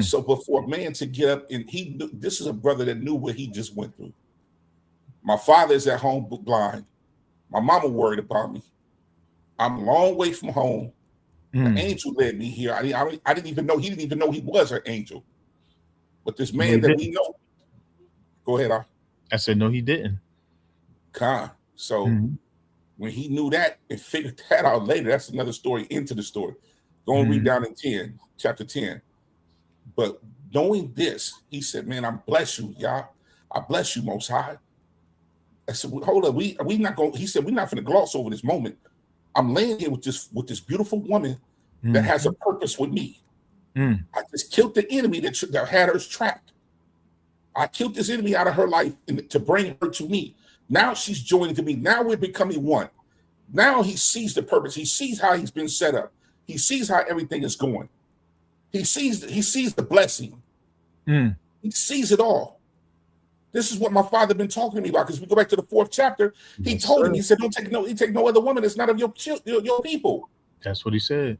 So before a man to get up, and he knew, this is a brother that knew what he just went through. My father is at home blind. My mama worried about me. I'm a long way from home. The angel led me here. I didn't even know. He didn't even know he was an angel. But this man that we know. Go ahead, I said, no, he didn't. So when he knew that and figured that out later, that's another story into the story. Go and read down in chapter 10. But knowing this, he said, man, I bless you, y'all. I bless you, Most High. I said, hold up, we not going. He said, we're not going to gloss over this moment. I'm laying here with this beautiful woman that has a purpose with me. I just killed the enemy that had her trapped. I killed this enemy out of her life to bring her to me. Now she's joining to me. Now we're becoming one. Now he sees the purpose. He sees how he's been set up. He sees how everything is going. He sees the blessing. He sees it all. This is what my father been talking to me about. Because we go back to the 4th chapter, he told him, he said, don't take no other woman that's not of your people. That's what he said.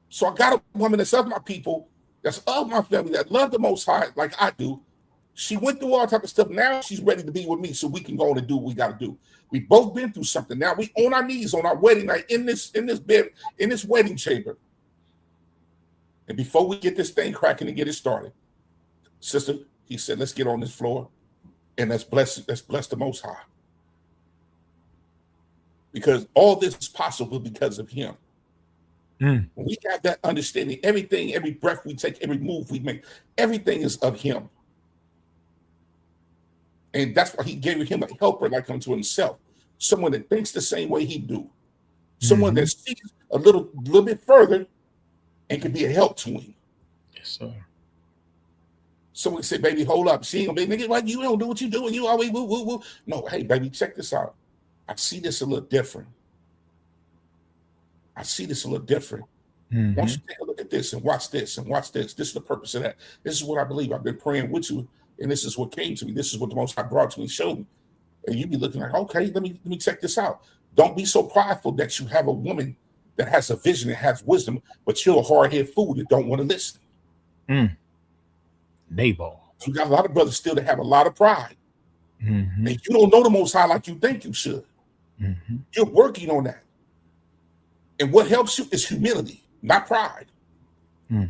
So I got a woman that's of my people, that's of my family, that love the Most High like I do. She went through all type of stuff. Now she's ready to be with me so we can go on and do what we got to do. We both been through something. Now we on our knees on our wedding night in this bed, in this wedding chamber. And before we get this thing cracking and get it started, sister, he said, let's get on this floor and let's bless the Most High. Because all this is possible because of him. When we got that understanding, everything, every breath we take, every move we make, everything is of him. And that's why he gave him a helper like unto himself. Someone that thinks the same way he do. Someone that sees a little bit further and can be a help to him. Yes, sir. Someone say, baby, hold up. She ain't gonna be, nigga, why you don't do what you do and you always woo, woo, woo. No, hey, baby, check this out. I see this a little different. I see this a little different. Why don't you take a look at this and watch this and watch this. This is the purpose of that. This is what I believe. I've been praying with you, and this is what came to me. This is what the Most High brought to me, showed me. And you be looking like, okay, let me check this out. Don't be so prideful that you have a woman that has a vision and has wisdom, but you're a hard-headed fool that don't want to listen. Nabal. You got a lot of brothers still that have a lot of pride. And you don't know the Most High like you think you should. You're working on that. And what helps you is humility, not pride. To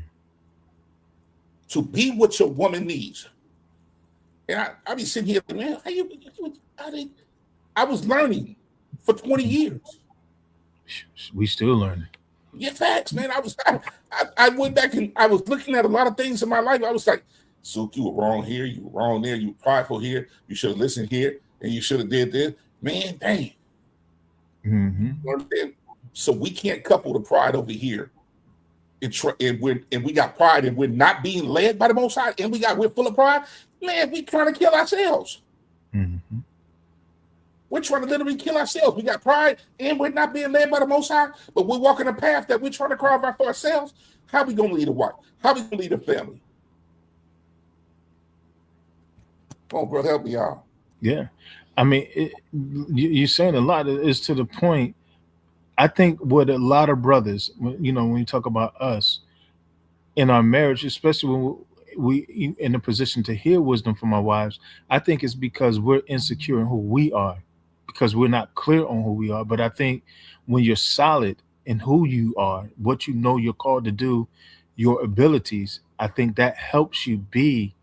be what your woman needs. And I be sitting here, man, I was learning for 20 years. We still learning. Yeah, facts, man. I went back and I was looking at a lot of things in my life. I was like, Sook, you were wrong here, you were wrong there, you were prideful here, you should have listened here, and you should have did this. Man, dang. So we can't couple the pride over here and we got pride, and we're not being led by the Most High, and we're full of pride, man, we trying to kill ourselves. Mm-hmm. We're trying to literally kill ourselves. We got pride, and we're not being led by the Most High, but we're walking a path that we're trying to carve out for ourselves. How we gonna lead a wife? How we gonna lead a family? Come on, brother, help me out. Yeah, I mean, you're saying a lot. Is to the point. I think what a lot of brothers, when you talk about us in our marriage, especially when we in a position to hear wisdom from our wives, I think it's because we're insecure in who we are, because we're not clear on who we are. But I think when you're solid in who you are, what you know you're called to do, your abilities, I think that helps you be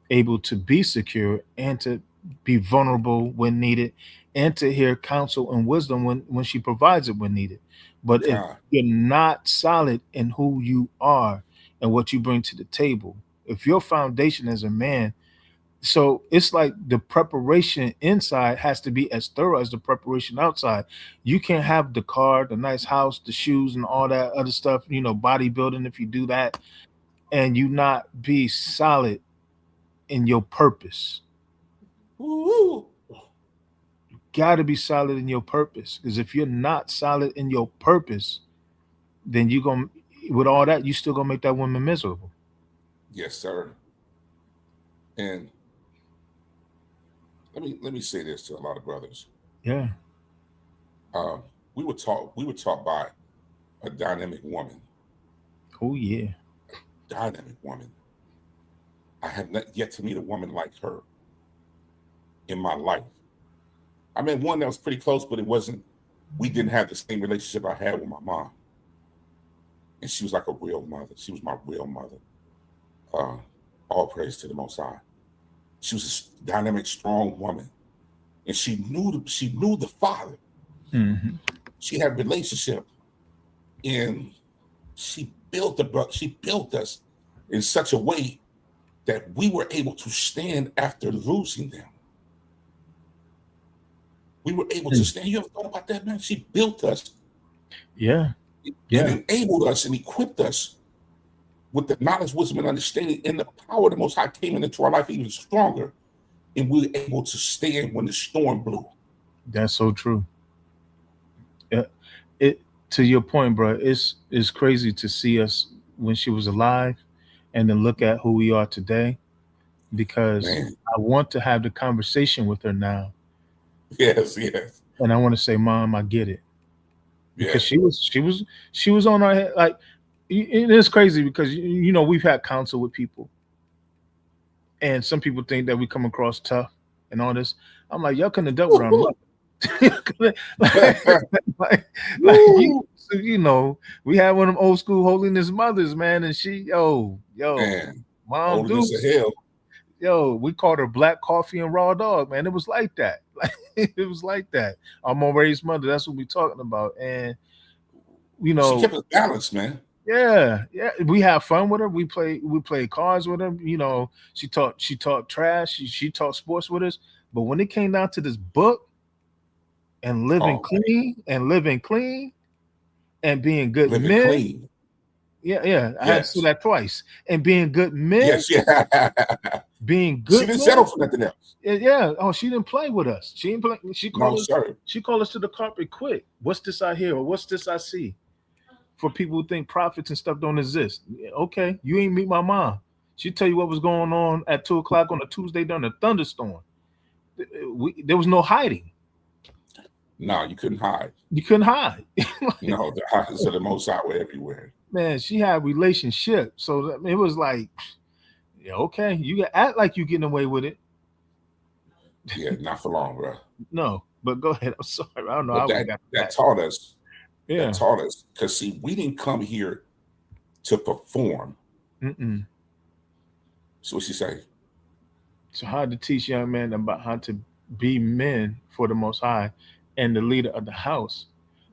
able to be secure and to be vulnerable when needed, and to hear counsel and wisdom when she provides it when needed. But if you're not solid in who you are and what you bring to the table, if your foundation as a man, so it's like the preparation inside has to be as thorough as the preparation outside. You can't have the car, the nice house, the shoes, and all that other stuff, bodybuilding, if you do that, and you not be solid in your purpose. Woo-hoo. Got to be solid in your purpose, because if you're not solid in your purpose, then you're gonna, with all that, you still gonna make that woman miserable. Yes, sir. And let me say this to a lot of brothers. Yeah. We were taught by a dynamic woman. Oh yeah. Dynamic woman. I have not yet to meet a woman like her in my life. I mean, one that was pretty close, but we didn't have the same relationship I had with my mom. And she was like a real mother. She was my real mother. All praise to the Most High. She was a dynamic, strong woman. And she knew the Father. Mm-hmm. She had a relationship. And she built us in such a way that we were able to stand after losing them. We were able to stand. You ever thought about that, man? She built us. Yeah. And enabled us and equipped us with the knowledge, wisdom, and understanding. And the power of the Most High came into our life even stronger. And we were able to stand when the storm blew. That's so true. It to your point, bro, it's crazy to see us when she was alive and then look at who we are today, because I want to have the conversation with her now. Yes. And I want to say, Mom, I get it. Because she was on our head. Like, it's crazy because we've had counsel with people, and some people think that we come across tough and all this. I'm like, y'all couldn't have dealt with our mother. We had one of them old school holiness mothers, man, and she, man, Mom, holiness of hell. We called her Black Coffee and Raw Dog, man. It was like that. It was like that. Our raised mother, that's what we're talking about. And she kept us balanced, man. Yeah. We have fun with her. We play cards with her. She taught trash. She taught sports with us. But when it came down to this book and living clean and being good men. Clean. Yeah. I had to say that twice. And being good men. Yes, being good. She didn't settle for nothing else. Yeah. Oh, she didn't play with us. She didn't play. She called us to the carpet quick. What's this I hear? Or what's this I see? For people who think prophets and stuff don't exist. Okay, you ain't meet my mom. She tell you what was going on at 2:00 on a Tuesday during a thunderstorm. There was no hiding. No, you couldn't hide. You couldn't hide. No, the eyes of the Most High were everywhere. Man, she had relationship. So it was like, okay, you act like you getting away with it. Yeah, not for long, bro. No, but go ahead. I'm sorry. I don't know how that taught us. Yeah. That taught us, because see, we didn't come here to perform. So what she say? It's hard to teach young men about how to be men for the Most High and the leader of the house.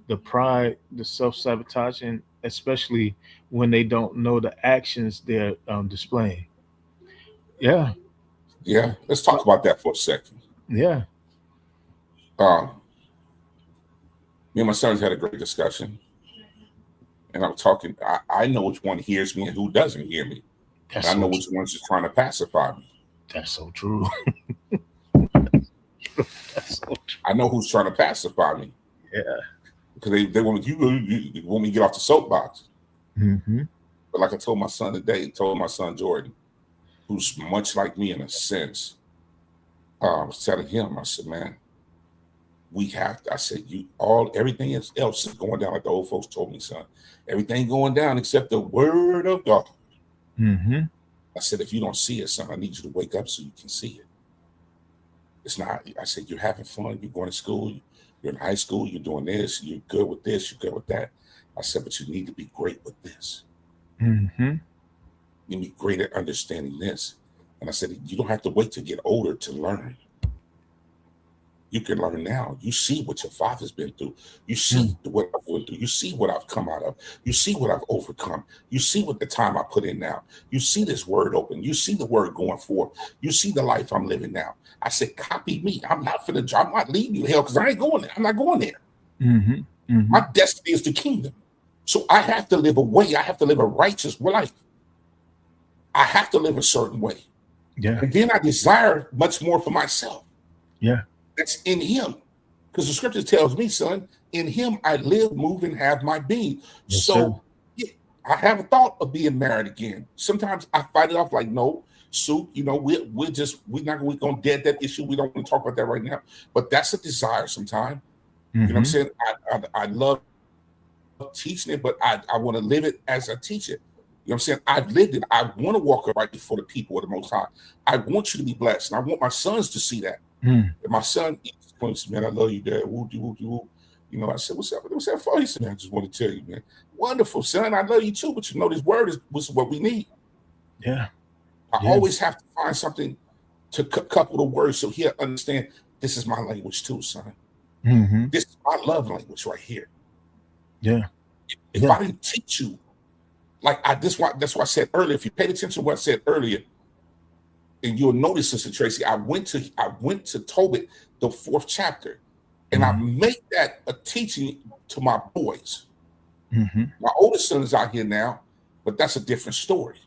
The pride, the self-sabotaging, especially when they don't know the actions they're displaying. Yeah. Let's talk about that for a second. Yeah. Me and my sons had a great discussion, And I'm talking, I know which one hears me and who doesn't hear me. That's And I know so which one's just trying to pacify me. That's so true. That's so true. I know who's trying to pacify me. Yeah. Because they want you want me to get off the soapbox. Mm-hmm. But like I told my son today, told my son Jordan, who's much like me in a sense, I was telling him, I said, man, we have to, I said, everything else is going down like the old folks told me, son. Everything going down except the word of God. Mm-hmm. I said, if you don't see it, son, I need you to wake up so you can see it. It's not, I said, you're having fun, you're going to school, you're in high school, you're doing this, you're good with this, you're good with that. I said, but you need to be great with this. Mm-hmm. You need great at understanding this. And I said, you don't have to wait to get older to learn. You can learn now. You see what your father's been through. You see what I've went through. You see what I've come out of. You see what I've overcome. You see what the time I put in now. You see this word open. You see the word going forth. You see the life I'm living now. I said, copy me. I'm not leading you to hell because I ain't going there. I'm not going there. Mm-hmm. Mm-hmm. My destiny is the kingdom. So I have to live a way. I have to live a righteous life. I have to live a certain way. Yeah. And then I desire much more for myself. Yeah. That's in him. Because the scripture tells me, son, in him I live, move, and have my being. Yes, so yeah, I have a thought of being married again. Sometimes I fight it off like, no, Sue, we're gonna dead that issue. We don't want to talk about that right now. But that's a desire sometimes. Mm-hmm. You know what I'm saying? I love teaching it, but I want to live it as I teach it. You know what I'm saying? I've lived it. I want to walk right before the people of the Most High. I want you to be blessed. And I want my sons to see that. And my son points, man, I love you, Dad. Woo, woo, woo. You know, I said, what's up? What's that for? He said, man, I just want to tell you, man. Wonderful, son. I love you too, but this word was what we need. Yeah. I always have to find something to couple the words so he'll understand this is my language too, son. Mm-hmm. This is my love language right here. Yeah. If I didn't teach you, that's why I said earlier, if you paid attention to what I said earlier, and you'll notice, Sister Tracy, I went to Tobit, the 4th chapter, and I make that a teaching to my boys. Mm-hmm. My oldest son is out here now, but that's a different story.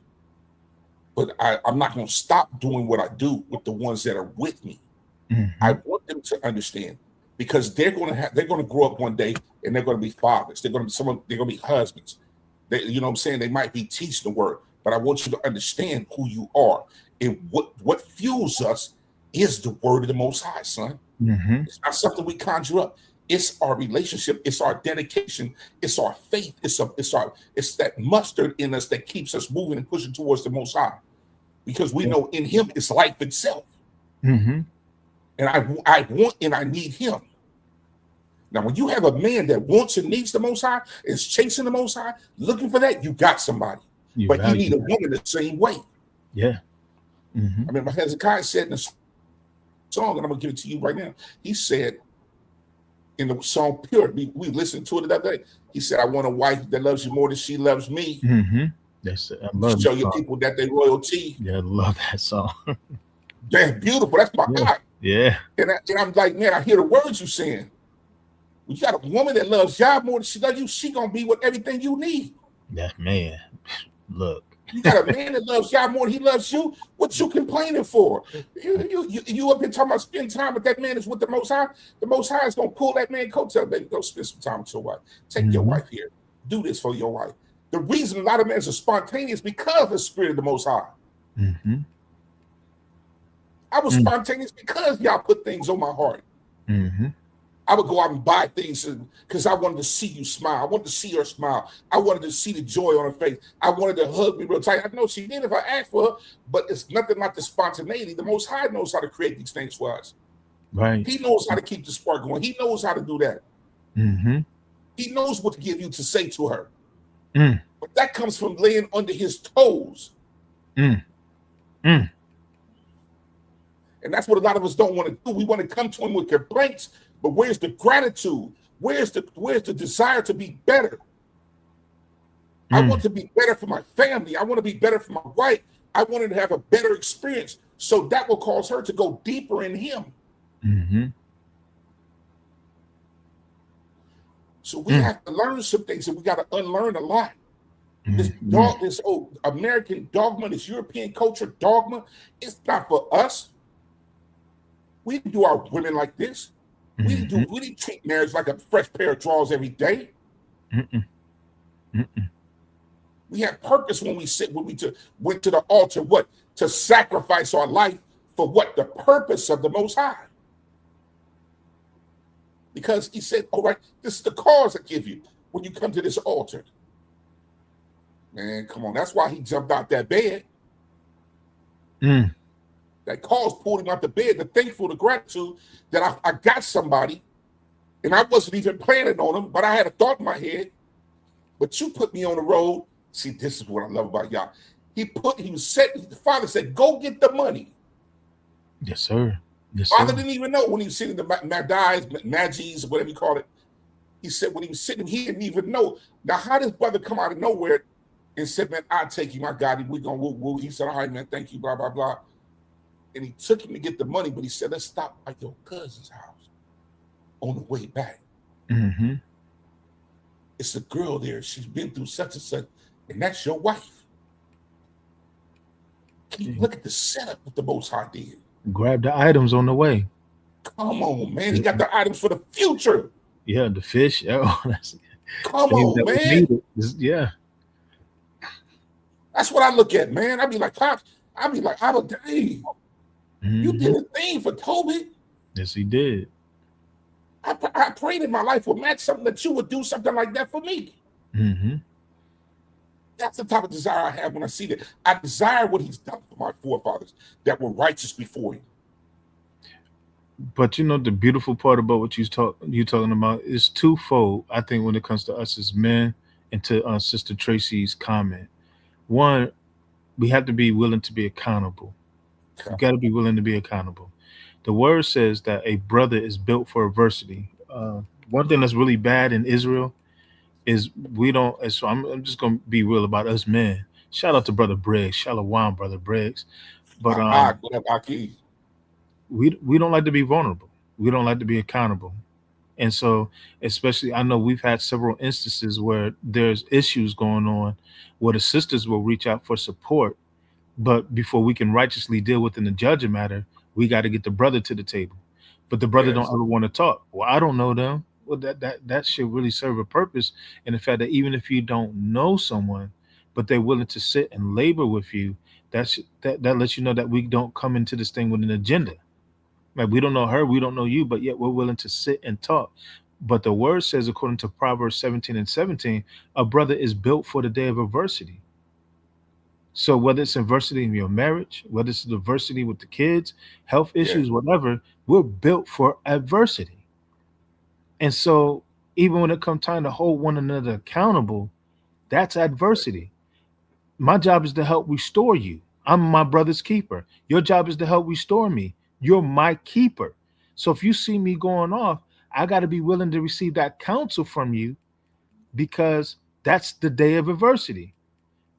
But I'm not going to stop doing what I do with the ones that are with me. Mm-hmm. I want them to understand, because they're going to grow up one day and they're going to be fathers. They're going to be husbands. You know what I'm saying? They might be teaching the word, but I want you to understand who you are. And what fuels us is the word of the Most High, son. Mm-hmm. It's not something we conjure up. It's our relationship. It's our dedication. It's our faith. It's that mustard in us that keeps us moving and pushing towards the Most High, because we know in Him is life itself. Mm-hmm. And I want and I need Him. Now, when you have a man that wants and needs the Most High, is chasing the Most High, looking for that, you got somebody. But you need a woman the same way. Yeah. Mm-hmm. I mean, Hezekiah said in the song, and I'm going to give it to you right now. He said in the song Pure, we listened to it the other day. He said, I want a wife that loves you more than she loves me. Mm-hmm. That's it. I love show your people that they royalty. Yeah, I love that song. That's beautiful. That's my God. Yeah. And I'm like, man, I hear the words you're saying. You got a woman that loves y'all more than she loves you, she going to be with everything you need. That man, look. You got a man that loves y'all more than he loves you. What you complaining for? You up here talking about spending time with that man is with the Most High. The Most High is gonna pull that man coat, tell baby, go spend some time with your wife. Take your wife here. Do this for your wife. The reason a lot of men are spontaneous because of the spirit of the Most High. Mm-hmm. I was spontaneous because y'all put things on my heart. Mm-hmm. I would go out and buy things because I wanted to see you smile. I wanted to see her smile. I wanted to see the joy on her face. I wanted to hug me real tight. I know she did if I asked for her, but it's nothing like the spontaneity. The Most High knows how to create these things for us. Right. He knows how to keep the spark going. He knows how to do that. Mm-hmm. He knows what to give you to say to her. Mm. But that comes from laying under his toes. Mm. Mm. And that's what a lot of us don't want to do. We want to come to him with complaints. But where's the gratitude? Where's the desire to be better? I want to be better for my family. I want to be better for my wife. I wanted to have a better experience. So that will cause her to go deeper in him. Mm-hmm. So we have to learn some things, and we got to unlearn a lot. This old American dogma, this European culture dogma, it's not for us. We didn't do our women like this. We didn't treat marriage like a fresh pair of drawers every day. We had purpose when we went to the altar. What? To sacrifice our life for what? The purpose of the Most High. Because he said, all right, this is the cause I give you when you come to this altar. Man, come on. That's why he jumped out that bed. That cause pulled him out the bed, the thankful, the gratitude that I got somebody, and I wasn't even planning on him, but I had a thought in my head. But you put me on the road. See, this is what I love about y'all. The father said, go get the money. Yes, sir. Yes, Father sir. didn't even know when he was sitting in the Magis, whatever you call it. He said when he was sitting, he didn't even know. Now, how does brother come out of nowhere and said, man, I'll take him. I got him. We're going to woo. He said, all right, man, thank you, blah, blah, blah. And he took him to get the money, but he said, let's stop at your cousin's house on the way back. It's a girl there. She's been through such and such, and that's your wife. Can you look at the setup that the Most High did? Grab the items on the way. Come on, man. He got the items for the future. Yeah, the fish. Oh, come on, man. Yeah. That's what I look at, man. I'd be like, Pops, dang. You did a thing for Toby. Yes, he did. I prayed in my life would match something that you would do something like that for me. That's the type of desire I have when I see that. I desire what he's done for my forefathers that were righteous before him. But you know, the beautiful part about what you're talking about is twofold, I think, when it comes to us as men and to Sister Tracy's comment. One, we have to be willing to be accountable. You got to be willing to be accountable. The word says that a brother is built for adversity. One thing that's really bad in Israel is we don't. So I'm just gonna be real about us men. Shout out to Brother Briggs. Shalom, Brother Briggs. But we don't like to be vulnerable. We don't like to be accountable. And so, especially, I know we've had several instances where there's issues going on where the sisters will reach out for support. But before we can righteously deal with and judge a matter, we got to get the brother to the table. But the brother don't ever want to talk. Well, I don't know them. Well, that should really serve a purpose in the fact that even if you don't know someone, but they're willing to sit and labor with you, that lets you know that we don't come into this thing with an agenda. Like, we don't know her, we don't know you, but yet we're willing to sit and talk. But the word says, according to Proverbs 17:17, a brother is built for the day of adversity. So whether it's adversity in your marriage, whether it's adversity with the kids, health issues, whatever, we're built for adversity. And so even when it comes time to hold one another accountable, that's adversity. My job is to help restore you. I'm my brother's keeper. Your job is to help restore me. You're my keeper. So if you see me going off, I got to be willing to receive that counsel from you, because that's the day of adversity.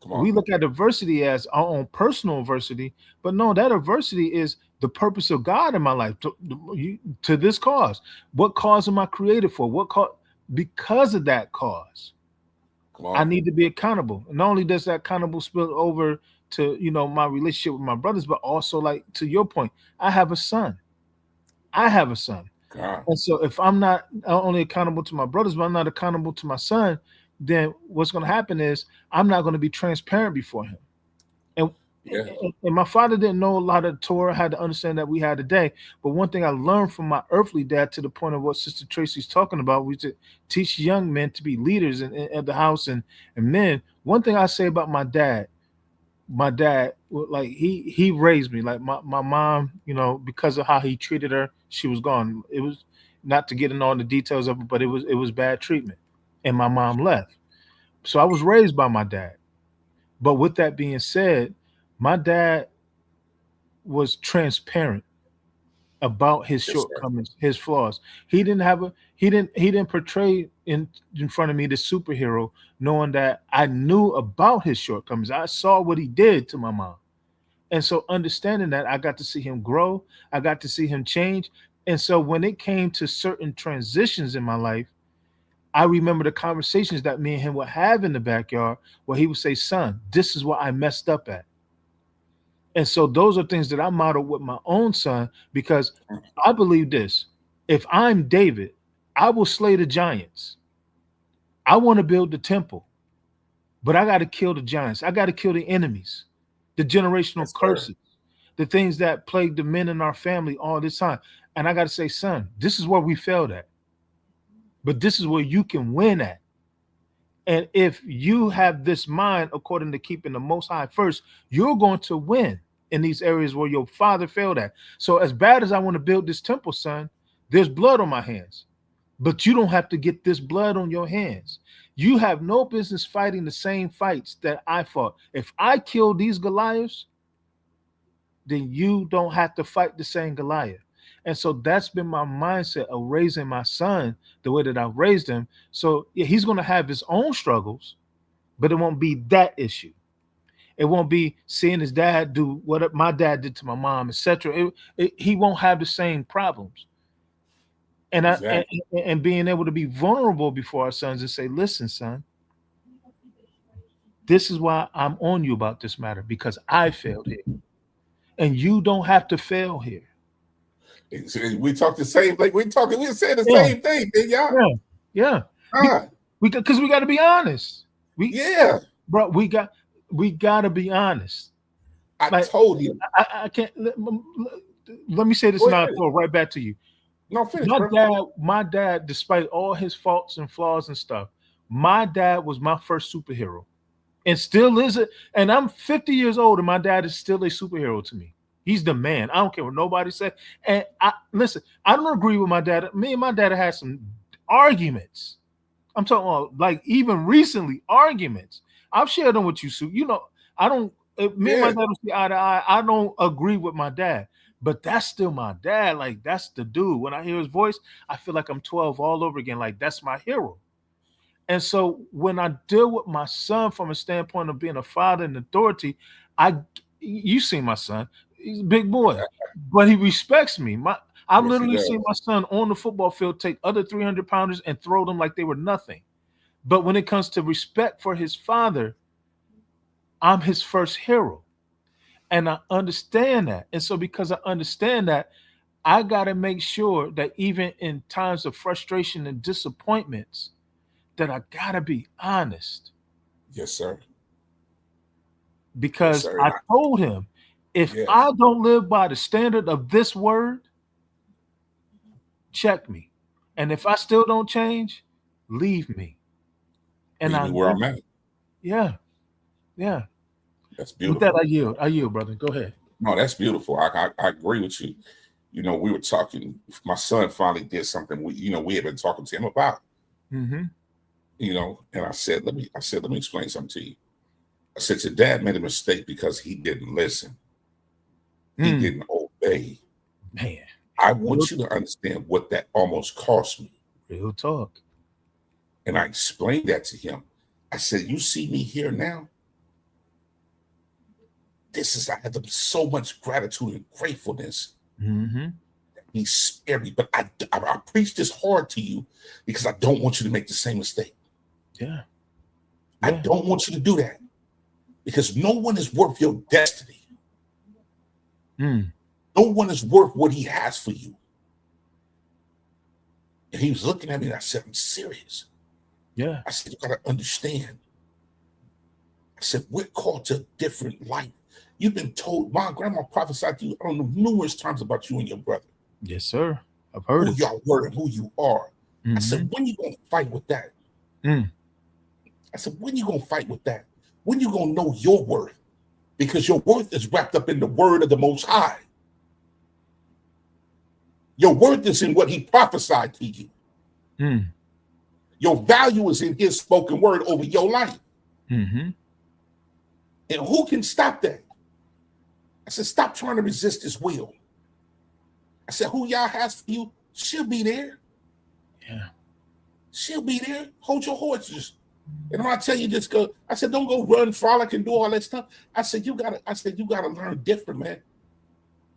We look at adversity as our own personal adversity, but no, that adversity is the purpose of God in my life to this cause. What cause am I created for? What cause? Because of that cause, I need to be accountable. And not only does that accountable spill over to, my relationship with my brothers, but also, like, to your point, I have a son. And so if I'm not only accountable to my brothers, but I'm not accountable to my son, then what's going to happen is I'm not going to be transparent before him. And my father didn't know a lot of Torah, had to understand that we had today. But one thing I learned from my earthly dad, to the point of what Sister Tracy's talking about, we to teach young men to be leaders in the house and men. One thing I say about my dad, like, he raised me. Like, my mom, because of how he treated her, she was gone. It was, not to get into all the details of it, but it was bad treatment. And my mom left. So I was raised by my dad. But with that being said, my dad was transparent about his shortcomings, his flaws. He didn't portray in front of me the superhero, knowing that I knew about his shortcomings. I saw what he did to my mom. And so understanding that, I got to see him grow. I got to see him change. And so when it came to certain transitions in my life, I remember the conversations that me and him would have in the backyard where he would say, son, this is what I messed up at. And so those are things that I modeled with my own son, because I believe this. If I'm David, I will slay the giants. I want to build the temple, but I got to kill the giants. I got to kill the enemies, the generational curses, the things that plague the men in our family all this time. And I got to say, son, this is where we failed at, but this is where you can win at. And if you have this mind, according to keeping the Most High first, you're going to win in these areas where your father failed at. So as bad as I want to build this temple, son, there's blood on my hands, but you don't have to get this blood on your hands. You have no business fighting the same fights that I fought. If I kill these Goliaths, then you don't have to fight the same Goliath. And so that's been my mindset of raising my son the way that I've raised him. So yeah, he's going to have his own struggles, but it won't be that issue. It won't be seeing his dad do what my dad did to my mom, etc. He won't have the same problems. And exactly. and being able to be vulnerable before our sons and say, listen, son, this is why I'm on you about this matter, because I failed here. And you don't have to fail here. We talk the same, like we saying the same thing, did y'all? Yeah. Because we got to be honest. We got to be honest. I told you. I can't. Let me say this now. I'll throw right back to you. No, finish, my dad, despite all his faults and flaws and stuff, my dad was my first superhero, and still is it. And I'm 50 years old, and my dad is still a superhero to me. He's the man. I don't care what nobody said. And listen, I don't agree with my dad. Me and my dad had some arguments. I'm talking about, like, even recently, arguments. I've shared them with you, Sue. You know, I don't. Me and my dad don't see eye to eye. I don't agree with my dad, but that's still my dad. Like, that's the dude. When I hear his voice, I feel like I'm 12 all over again. Like, that's my hero. And so when I deal with my son from a standpoint of being a father and authority, you see my son. He's a big boy, but he respects me. I've literally seen my son on the football field take other 300-pounders and throw them like they were nothing. But when it comes to respect for his father, I'm his first hero. And I understand that. And so because I understand that, I got to make sure that even in times of frustration and disappointments, that I got to be honest. Yes, sir. Because yes, sir. I told him, if I don't live by the standard of this word, check me. And if I still don't change, leave me. And leave me where I'm at. Yeah. That's beautiful. With that, I yield, brother. Go ahead. No, that's beautiful. I agree with you. You know, we were talking. My son finally did something we had been talking to him about. Mm-hmm. You know, and I said, let me explain something to you. I said, your dad made a mistake because he didn't listen. He didn't obey. Man, I want you to understand what that almost cost me. Real talk. And I explained that to him. I said, you see me here now? I had so much gratitude and gratefulness. Mm-hmm. He spared me. But I preach this hard to you because I don't want you to make the same mistake. Yeah. I don't want you to do that because no one is worth your destiny. No one is worth what he has for you. And he was looking at me and I said, I'm serious. Yeah. I said, you got to understand. I said, we're called to a different life. You've been told, my grandma prophesied to you, I don't know, numerous times about you and your brother. Yes, sir. I've heard who y'all were and who you are. I said, when you going to fight with that? I said, when you going to fight with that? When you going to know your worth? Because your worth is wrapped up in the word of the Most High. Your worth is in what he prophesied to you. Your value is in his spoken word over your life. Mm-hmm. And who can stop that? I said, stop trying to resist his will. I said, who y'all has for you, she'll be there. Yeah. She'll be there. Hold your horses. And when I tell you just go, I said, don't go run, frolic, and do all that stuff. I said, you gotta learn different, man.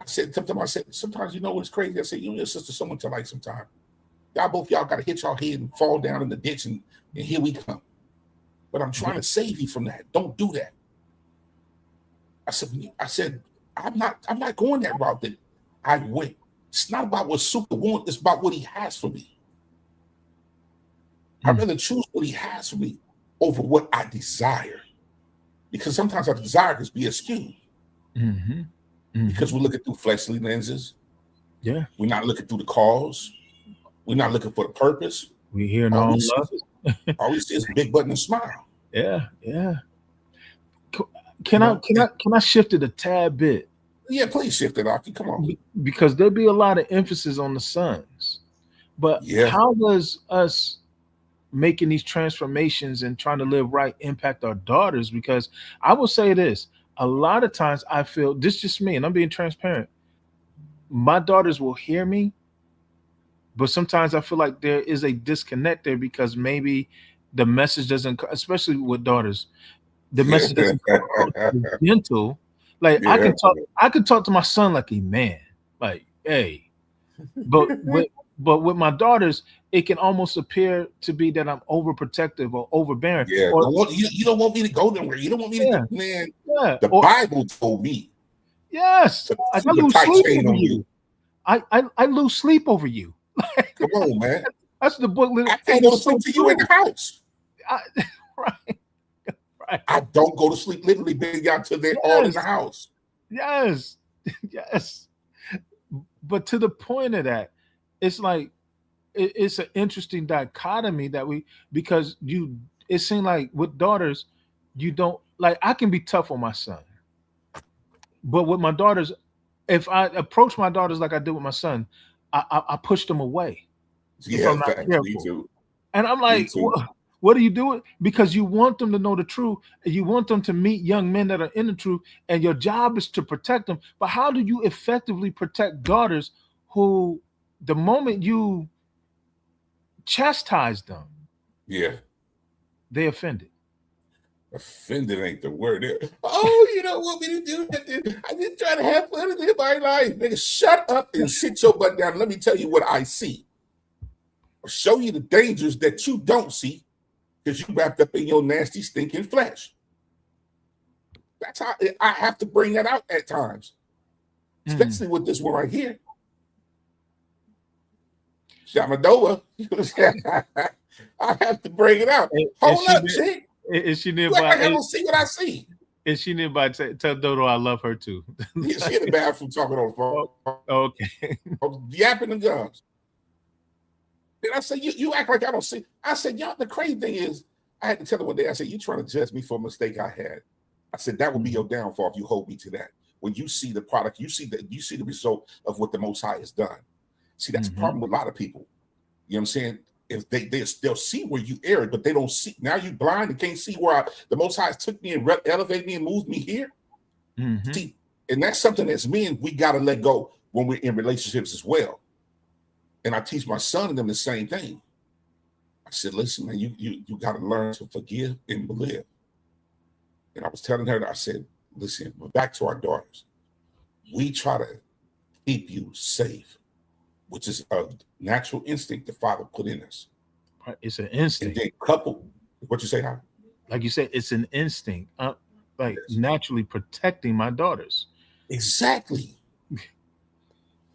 I said, sometimes you know what's crazy? I said, you and your sister someone to like sometime. y'all got to hit y'all head and fall down in the ditch, and here we come. But I'm trying to save you from that. Don't do that. I said, I'm not going that route that I went. It's not about what Super wants, it's about what he has for me. I'd rather choose what he has for me over what I desire. Because sometimes our desire can be askew. Because we're looking through fleshly lenses. Yeah. We're not looking through the cause. We're not looking for the purpose. We hear no love. All we see is a big button and smile. Yeah, yeah. Can I shift it a tad bit? Yeah, please shift it, Aki. Come on. Because there'll be a lot of emphasis on the sons. But how does us making these transformations and trying to live right impact our daughters? Because I will say this, a lot of times I feel, this is just me, and I'm being transparent, my daughters will hear me, but sometimes I feel like there is a disconnect there because maybe the message doesn't, especially with daughters, the message doesn't come gentle. Like I can talk to my son like a man, like, hey, but with my daughters, it can almost appear to be that I'm overprotective or overbearing. Yeah, you don't want me to go nowhere. You don't want me to, man. Yeah. The Bible told me. Yes, I lose sleep over you. I lose sleep over you. Come on, man. That's the book. I can't go to sleep to you in the house. Right. I don't go to sleep literally, big out till they're all in the house. Yes. But to the point of that, it's like it's an interesting dichotomy that because it seems like with daughters, you don't like. I can be tough on my son, but with my daughters, if I approach my daughters like I did with my son, I push them away. Yeah, me too. And I'm like, what are you doing? Because you want them to know the truth, and you want them to meet young men that are in the truth, and your job is to protect them. But how do you effectively protect daughters who, the moment you chastise them, they offended? Offended ain't the word. Oh, you don't want me to do that. I just try to have fun and live my life. Nigga, shut up and sit your butt down. Let me tell you what I see. I'll show you the dangers that you don't see because you wrapped up in your nasty, stinking flesh. That's how I have to bring that out at times, especially with this one right here. Shamadoa. I have to bring it out. Hold up, chick. Is she nearby? I don't see what I see. Is she nearby? Tell Dodo I love her too. She in the bathroom talking on the phone. Okay. Yapping the gums. Then I said, you act like I don't see. I said, y'all, the crazy thing is, I had to tell her one day, I said, you trying to judge me for a mistake I had. I said, that would be your downfall if you hold me to that. When you see the product, you see the result of what the Most High has done. See, that's the problem with a lot of people. You know what I'm saying? If they'll see where you erred, but they don't see. Now you blind and can't see where the Most High took me and elevated me and moved me here. See, and that's something as men we got to let go when we're in relationships as well. And I teach my son and them the same thing. I said, listen, man, you got to learn to forgive and live. And I was telling her, I said, listen, back to our daughters. We try to keep you safe, which is a natural instinct the Father put in us. It's an instinct. And then couple, what you say, how? Like you said, it's an instinct. Naturally protecting my daughters. Exactly.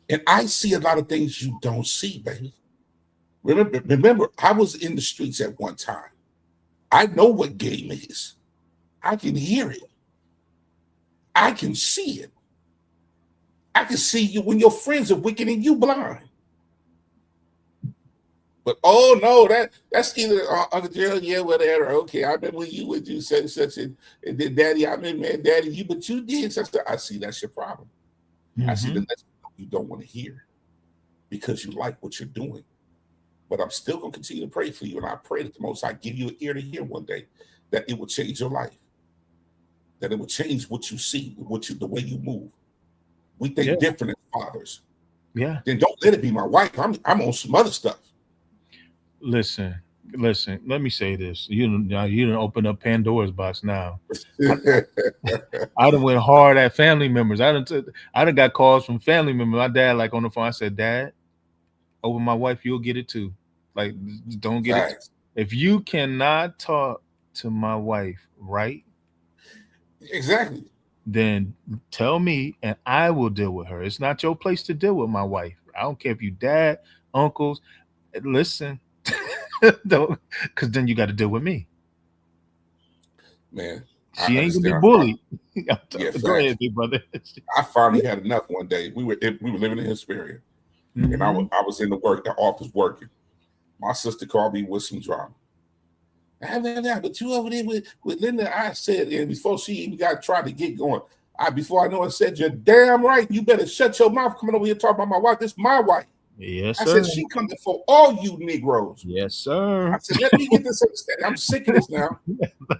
And I see a lot of things you don't see, baby. Remember, I was in the streets at one time. I know what game is. I can hear it. I can see it. I can see you when your friends are wicked and you blind. But oh no, that's either Uncle Gerald, yeah, whatever. Okay, I remember when you would do such and such, and then Daddy, I remember, man, Daddy, but you did such. I see that's your problem. I see that that's you don't want to hear because you like what you're doing. But I'm still going to continue to pray for you. And I pray that the Most High give you an ear to hear one day, that it will change your life, that it will change what you see, the way you move. We think different as fathers. Yeah. Then don't let it be my wife. I'm on some other stuff. Listen, let me say this. You done open up Pandora's box now. I done went hard at family members. I done got calls from family members. My dad, like on the phone, I said, Dad, over my wife, you'll get it too. Like, don't get it. Facts. If you cannot talk to my wife right, Exactly. then tell me and I will deal with her. It's not your place to deal with my wife. I don't care if you dad, uncles. Listen, don't, because then you got to deal with me. Man, She I ain't gonna be understand. bullied. Yeah, Go ahead, facts. big brother. I finally had enough one day. We were living in Hesperia, and I Mhm. was in the office working. My sister called me with some drama. But you over there with Linda, I said, and before she even got tried to get going, before I know it, said, you're damn right. You better shut your mouth coming over here talking about my wife. This is my wife. Yes, I sir. said, she coming for all you Negroes. Yes, sir. I said, let me get this understanding. I'm sick of this now.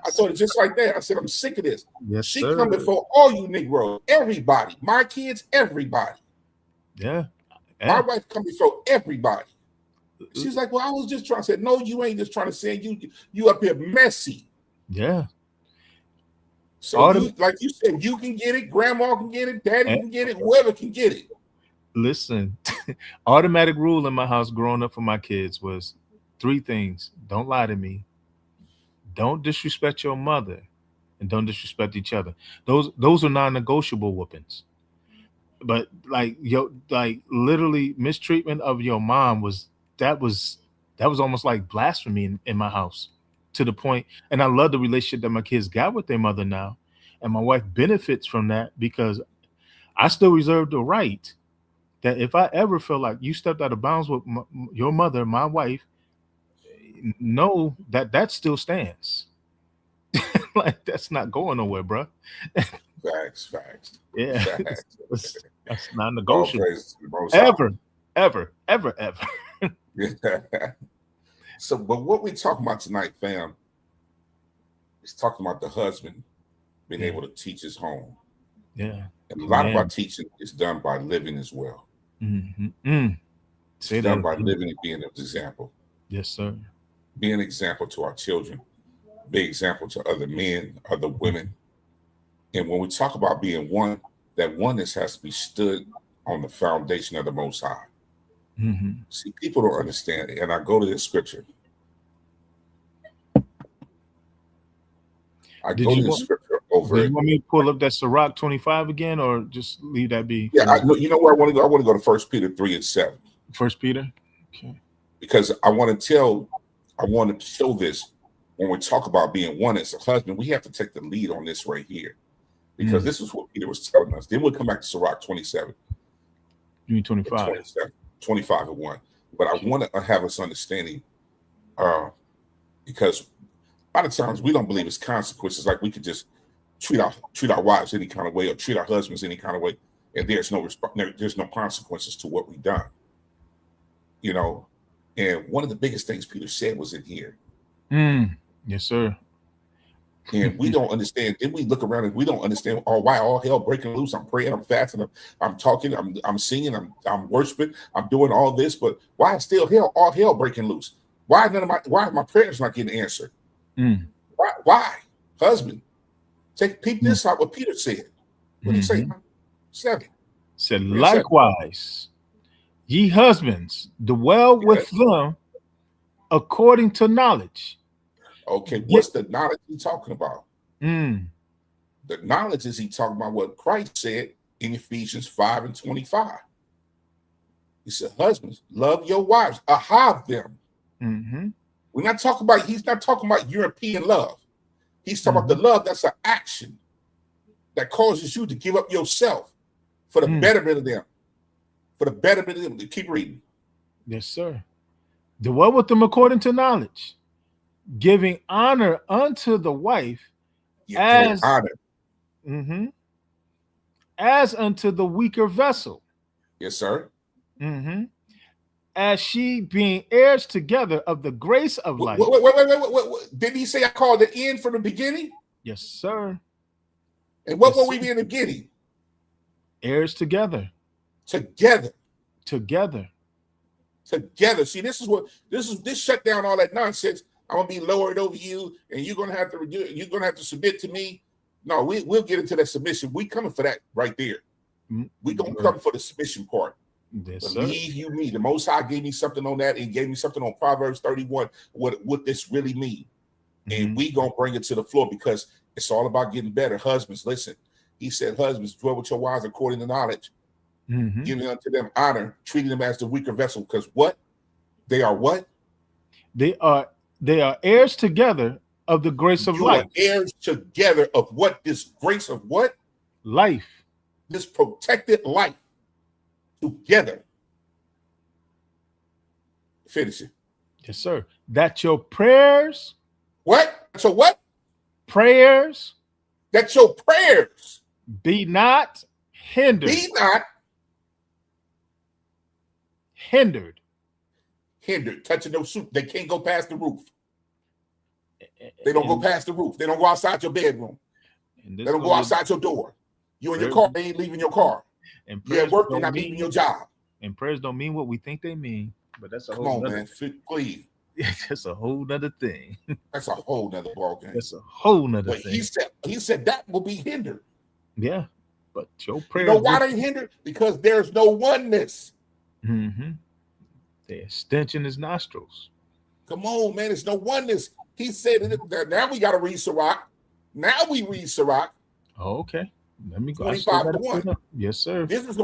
I told her just like that. I said, I'm sick of this. Yes, She sir. coming for all you Negroes. Everybody. My kids, everybody. Yeah. My wife coming for everybody. She's like, well, I was just trying to say, no, you ain't just trying to say you up here messy. Yeah. So you, like you said, you can get it, grandma can get it, daddy can get it, whoever can get it. Listen, automatic rule in my house growing up for my kids was 3 things. Don't lie to me. Don't disrespect your mother, and don't disrespect each other. Those are non-negotiable whoopings. But like literally mistreatment of your mom was almost like blasphemy in my house, to the point. And I love the relationship that my kids got with their mother now, and my wife benefits from that, because I still reserve the right that if I ever feel like you stepped out of bounds with your mother, my wife, know that still stands. Like, that's not going nowhere, bro. Facts. Yeah. Facts. That's All non-negotiable. praise to the Most High. Ever. Yeah. So, but what we talking about tonight, fam, is talking about the husband being able to teach his home. Yeah. And a lot of our teaching is done by living as well. Mm-hmm. It's done by living and being an example. Yes, sir. Be an example to our children. Be an example to other men, other women. And when we talk about being one, that oneness has to be stood on the foundation of the Most High. Mm-hmm. See, people don't understand it. And I go to this scripture. Did you want me to pull up that Sirach 25 again, or just leave that be? Yeah, you know where I want to go? I want to go to 1 Peter 3:7. 1 Peter? Okay. Because I want to show this when we talk about being one as a husband. We have to take the lead on this right here. Because this is what Peter was telling us. Then we'll come back to Sirach 27. You mean 25? 25 and 1. But I want to have us understanding, because a lot of times we don't believe it's consequences. Like, we could just treat our wives any kind of way, or treat our husbands any kind of way, and there's no consequences to what we've done. You know, and one of the biggest things Peter said was in here. Yes, sir. And we don't understand. Then we look around and we don't understand. Oh, why all hell breaking loose? I'm praying, I'm fasting, I'm talking, I'm singing, I'm worshiping, I'm doing all this, but why is still all hell breaking loose? Why are my prayers not getting answered? Why? Husband, peep this out. What Peter said. What did he say? 7. Said, likewise, ye husbands, dwell with them according to knowledge. Okay, what's the knowledge he talking about? The knowledge is he talking about what Christ said in Ephesians 5:25. He said, husbands, love your wives, ahav them. We're not talking about, he's not talking about European love. He's talking about the love that's an action that causes you to give up yourself for the betterment of them. For the betterment of them. Keep reading. Yes, sir. Dwell with them according to knowledge, giving honor unto the wife as unto the weaker vessel. Yes, sir. As she being heirs together of the grace of life. Wait. Didn't he say I called it in from the beginning? Yes, sir. And what were we in the beginning? Heirs together. Together. See, this shut down all that nonsense. I'm gonna be lowered over you, and you're gonna have to submit to me. No, we'll get into that submission. We coming for that right there. We gonna come for the submission part. Yes, sir. Believe you me. The Most High gave me something on that and gave me something on Proverbs 31, what this really means. And we gonna bring it to the floor because it's all about getting better. Husbands, listen. He said, husbands, dwell with your wives according to knowledge, giving unto them honor, treating them as the weaker vessel. Because what? They are what? They are heirs together of the grace of life. Heirs together of what? This grace of what? Life. This protected life together. Finish it. Yes, sir. That your prayers. What? So what? Prayers. That your prayers be not hindered. Be not hindered. Hindered. Touching no soup. They can't go past the roof. They don't go past the roof. They don't go outside your bedroom. They don't go outside your door. You in your car, they ain't leaving your car. And you're at work, they're not leaving your job. And prayers don't mean what we think they mean. But that's a Come whole on, man. Please. That's a whole nother thing. That's a whole nother ballgame. That's a whole nother thing. He said that will be hindered. Yeah. But your prayers. You know why they hindered? Because there's no oneness. The extension is nostrils. Come on, man. There's no oneness. He said that now we got to read Sirach. Now we read Sirach. Oh, okay. Let me go. 25-1. Yes, sir. This is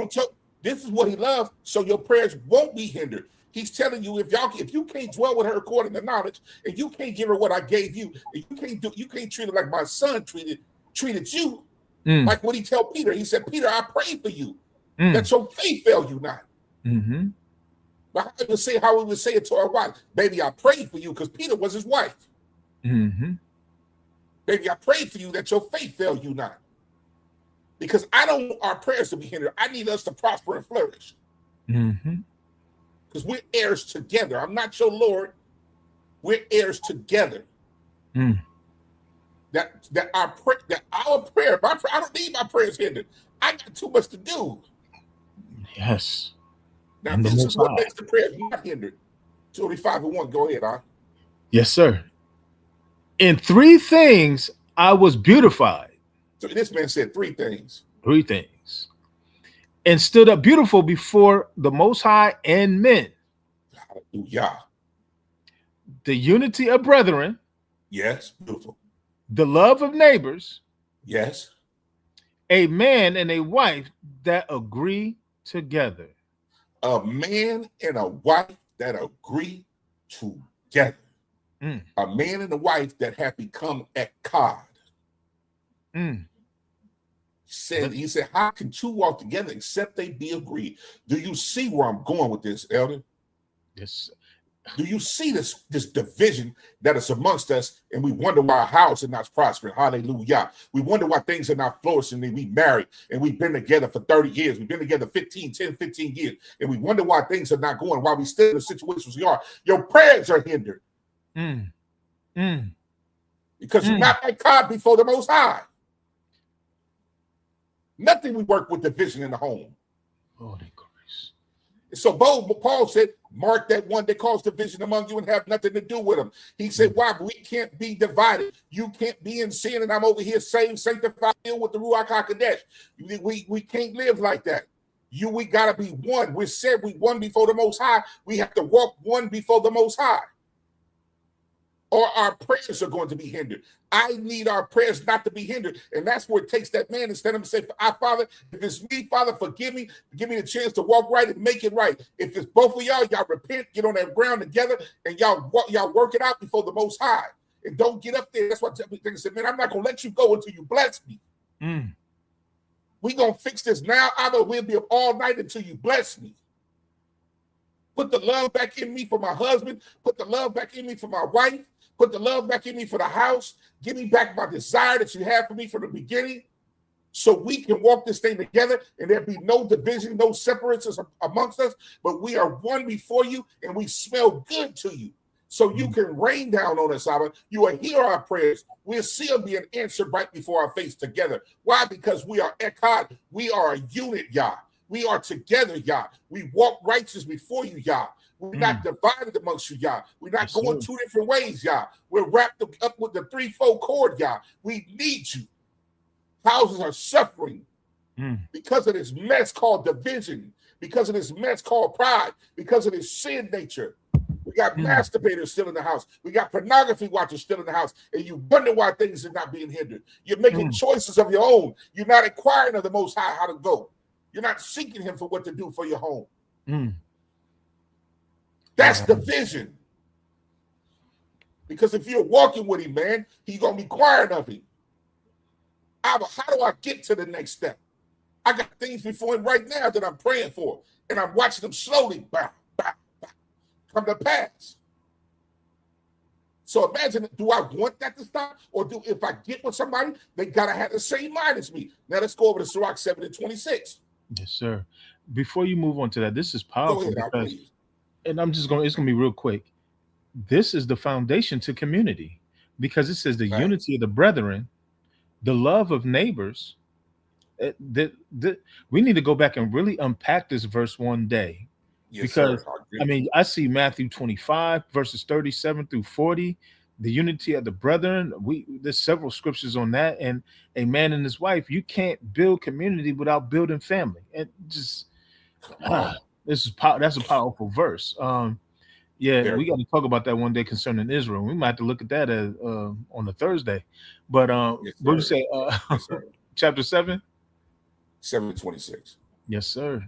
what he loves. So your prayers won't be hindered. He's telling you if you can't dwell with her according to knowledge, and you can't give her what I gave you, and you can't treat her like my son treated you, like what he tell Peter. He said, Peter, I pray for you that your faith fail you not. But how we would say it to our wife, baby, I prayed for you, because Peter was his wife. Baby, I pray for you that your faith fail you not. Because I don't want our prayers to be hindered. I need us to prosper and flourish. Because we're heirs together. I'm not your Lord. We're heirs together. That our prayer, I don't need my prayers hindered. I got too much to do. Yes. Now this is what makes the prayers not hindered. 25-1. Go ahead, huh? Yes, sir. In 3 things I was beautified. So this man said 3 things. 3 things. And stood up beautiful before the Most High and men. Hallelujah. The unity of brethren. Yes, beautiful. The love of neighbors. Yes. A man and a wife that agree together. A man and a wife that agree together. A man and a wife that have become echad. He said, how can 2 walk together except they be agreed? Do you see where I'm going with this, Elder? Yes. Do you see this division that is amongst us, and we wonder why our house is not prospering? Hallelujah. We wonder why things are not flourishing, and we married, and we've been together for 30 years. We've been together 15 years, and we wonder why things are not going, why we still in the situations we are. Your prayers are hindered. Because you're not like God before the Most High. Nothing we work with division in the home. Lord of grace. So Paul said, mark that one that caused division among you and have nothing to do with them. He said, why? We can't be divided. You can't be in sin and I'm over here saved, sanctified, filled with the Ruach HaKodesh. We can't live like that. We got to be one. We said we one before the Most High. We have to walk one before the Most High. Or our prayers are going to be hindered. I need our prayers not to be hindered. And that's where it takes that man instead of him saying, Father, if it's me, Father, forgive me. Give me the chance to walk right and make it right. If it's both of y'all repent, get on that ground together, and y'all work it out before the Most High. And don't get up there. That's what I said, man, I'm not going to let you go until you bless me. We're going to fix this now. We'll be up all night until you bless me. Put the love back in me for my husband. Put the love back in me for my wife. Put the love back in me for the house. Give me back my desire that you had for me from the beginning, so we can walk this thing together and there be no division, no separations amongst us, but we are one before you and we smell good to you. So you can rain down on us, Abba. You will hear our prayers. We'll see them being answered right before our face together. Why? Because we are echad. We are a unit, Yah. We are together, Yah. We walk righteous before you, Yah. We're not divided amongst you, Yah. We're not going 2 different ways, Yah. We're wrapped up with the 3-fold cord, Yah. We need you. Houses are suffering because of this mess called division, because of this mess called pride, because of this sin nature. We got masturbators still in the house. We got pornography watchers still in the house. And you wonder why things are not being hindered. You're making choices of your own. You're not inquiring of the Most High how to go. You're not seeking him for what to do for your home. That's division. Because if you're walking with him, man, he's going to be inquiring of him. How do I get to the next step? I got things before him right now that I'm praying for. And I'm watching them slowly come to pass. So imagine, do I want that to stop? Or if I get with somebody, they got to have the same mind as me. Now let's go over to Sirach 7:26. Yes, sir. Before you move on to that, this is powerful. Go ahead, and it's going to be real quick. This is the foundation to community, because it says the unity of the brethren, the love of neighbors. We need to go back and really unpack this verse one day. Yes, because I mean, I see Matthew 25 verses 37 through 40, the unity of the brethren. There's several scriptures on that, and a man and his wife. You can't build community without building family. And just that's a powerful verse. Yeah, we got to talk about that one day concerning Israel. We might have to look at that on the Thursday. But yes, what do you say? Yes, chapter 7, 7:26. Yes, sir.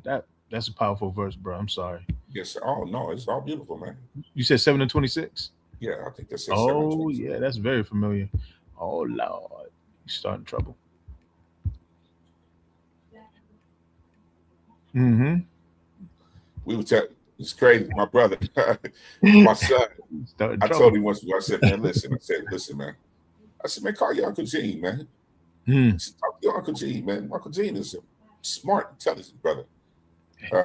That's a powerful verse, bro. I'm sorry. Yes, sir. Oh no, it's all beautiful, man. You said 7:26? Yeah, I think that's. Oh yeah, that's very familiar. Oh Lord, you starting trouble. We were it's crazy, my brother, my son. I told him once. I said, man, listen, man. I said, man, call your Uncle Gene, man. Talk to your Uncle Gene, man. Uncle Gene is a smart, intelligent brother.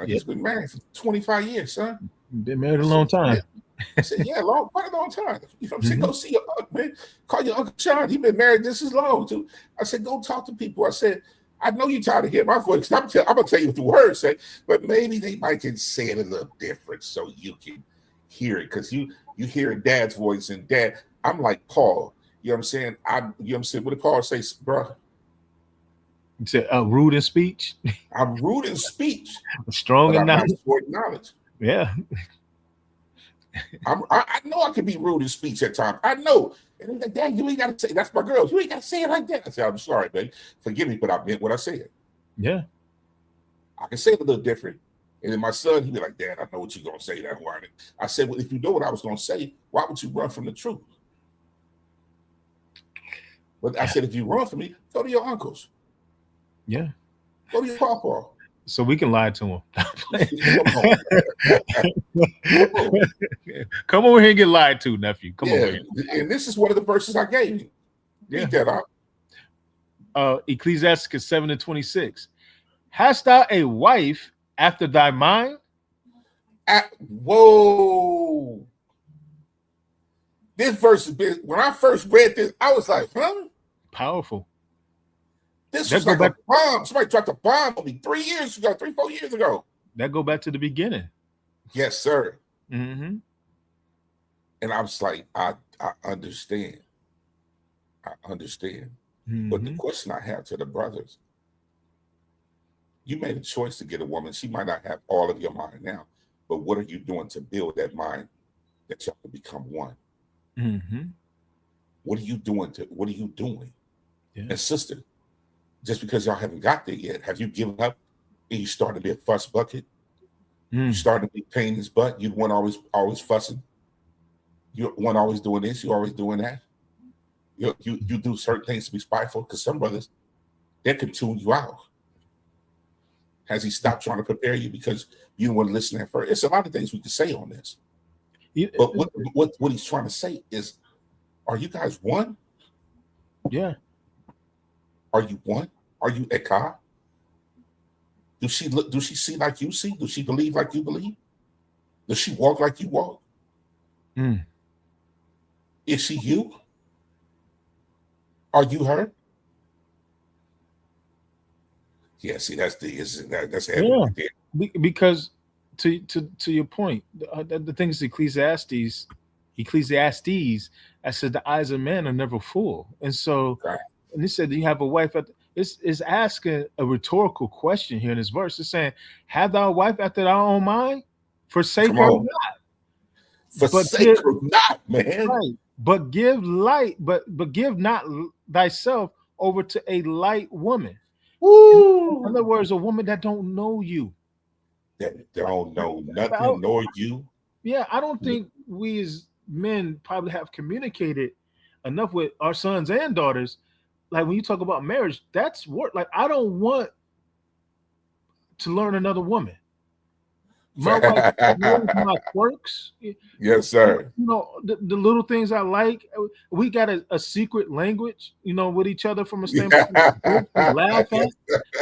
He's been married for 25 years, son. Been married a long time. I said, yeah, quite a long time. You know what I'm saying? Go see your uncle, man. Call your Uncle John. He been married just as long, too. I said, go talk to people. I said, I know you're tired of hearing my voice. I'm going to tell you what the words say, but maybe they might can say it a little different so you can hear it. Because you hear Dad's voice, and Dad, I'm like Paul. You know what I'm saying? You know what I'm saying? What did Paul say, bro? You said rude in speech? I'm rude in speech. Strong in knowledge. Yeah. I know I can be rude in speech at times. I know. And he's like, Dad, you ain't got to say, that's my girl. You ain't got to say it like that. I said, I'm sorry, baby. Forgive me, but I meant what I said. Yeah. I can say it a little different. And then my son, he'd be like, Dad, I know what you're going to say that one. I said, well, if you know what I was going to say, why would you run from the truth? But I said, if you run from me, go to your uncles. Yeah. Go to your papa. So we can lie to him. Come over here and get lied to, nephew. Come over here. And this is one of the verses I gave you. Read that out. Ecclesiastes 7:26. Hast thou a wife after thy mind? Whoa. This verse has been, when I first read this, I was like, huh? Powerful. This was like a bomb. Somebody dropped a bomb on me 3 years ago, 4 years ago. That go back to the beginning. Yes, sir. Mm-hmm. And I was like, I understand. I understand. Mm-hmm. But the question I have to the brothers, you made a choice to get a woman. She might not have all of your mind now, but what are you doing to build that mind that y'all can become one? Mm-hmm. What are you doing? Yeah. And sister, just because y'all haven't got there yet, have you given up and you started to be a fuss bucket? You started to be pain in his butt. You weren't always fussing. You weren't always doing this. You always doing that. You do certain things to be spiteful, because some brothers, they can tune you out. Has he stopped trying to prepare you because you didn't want to listen at first? It's a lot of things we can say on this. But what he's trying to say is, are you guys one? Yeah. Are you one? Are you Eka? Do she see like you see? Does she believe like you believe? Does she walk like you walk? Is she you? Are you her? Yeah, see, that's heavy. Yeah. Because to your point, the thing is Ecclesiastes, I said the eyes of man are never full. And so, and he said, you have a wife it's asking a rhetorical question here in this verse. It's saying, "Have thou a wife after thy own mind? Forsake Come her on. not, Forsake her not, man. right, but give light, but give not thyself over to a light woman." Woo. In other words, a woman that don't know you. That don't know Like, nothing nor you. yeah, I don't think we as men probably have communicated enough with our sons and daughters. Like when you talk about marriage, that's work. Like I don't want to learn another woman. My wife knows my quirks. Yes, sir. You know, the little things I like. We got a secret language, you know, with each other from a standpoint of we laugh at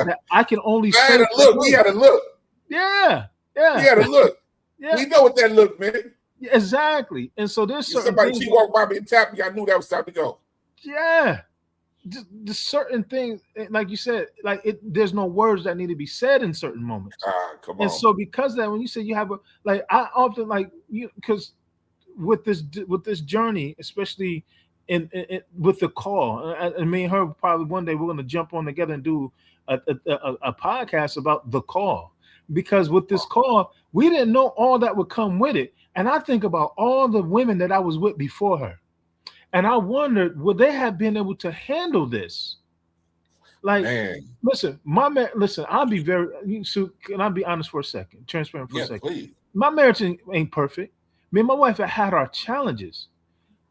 that I can only I say. had a look. We had a look. Yeah. We had a look. Yeah. We know what that look, man. Exactly. And so there's certain Somebody things, she walked by me and tapped me. I knew that was time to go. yeah. The certain things, like you said, like there's no words that need to be said in certain moments. Come on. And so because of that, when you say you have a, like, I often like you, because with this journey, especially in with the call, and me and her probably one day we're going to jump on together and do a podcast about the call, because with this call we didn't know all that would come with it. And I think about all the women that I was with before her, and I wondered, would they have been able to handle this? Like, man. Listen, my man, listen, I'll be very, so can I be honest for a second, transparent for a second? Please. My marriage ain't perfect. Me and my wife have had our challenges,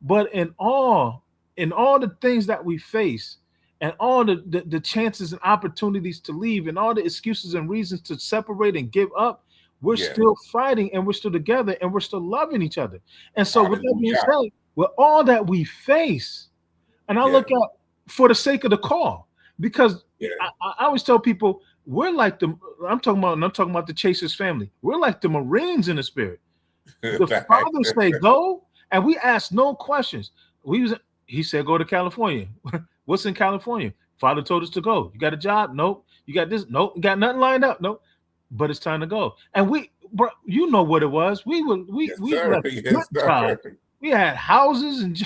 but in all the things that we face, and all the chances and opportunities to leave, and all the excuses and reasons to separate and give up, we're still fighting, and we're still together, and we're still loving each other. And so with that being said, with all that we face, and I look at, for the sake of the call, because I always tell people, we're like I'm talking about the Chasers family. We're like the Marines in the spirit. The father say go, and we ask no questions. He said go to California. What's in California? Father told us to go. You got a job? Nope. You got this? Nope. You got nothing lined up? Nope. But it's time to go. And bro, you know what it was. We had houses and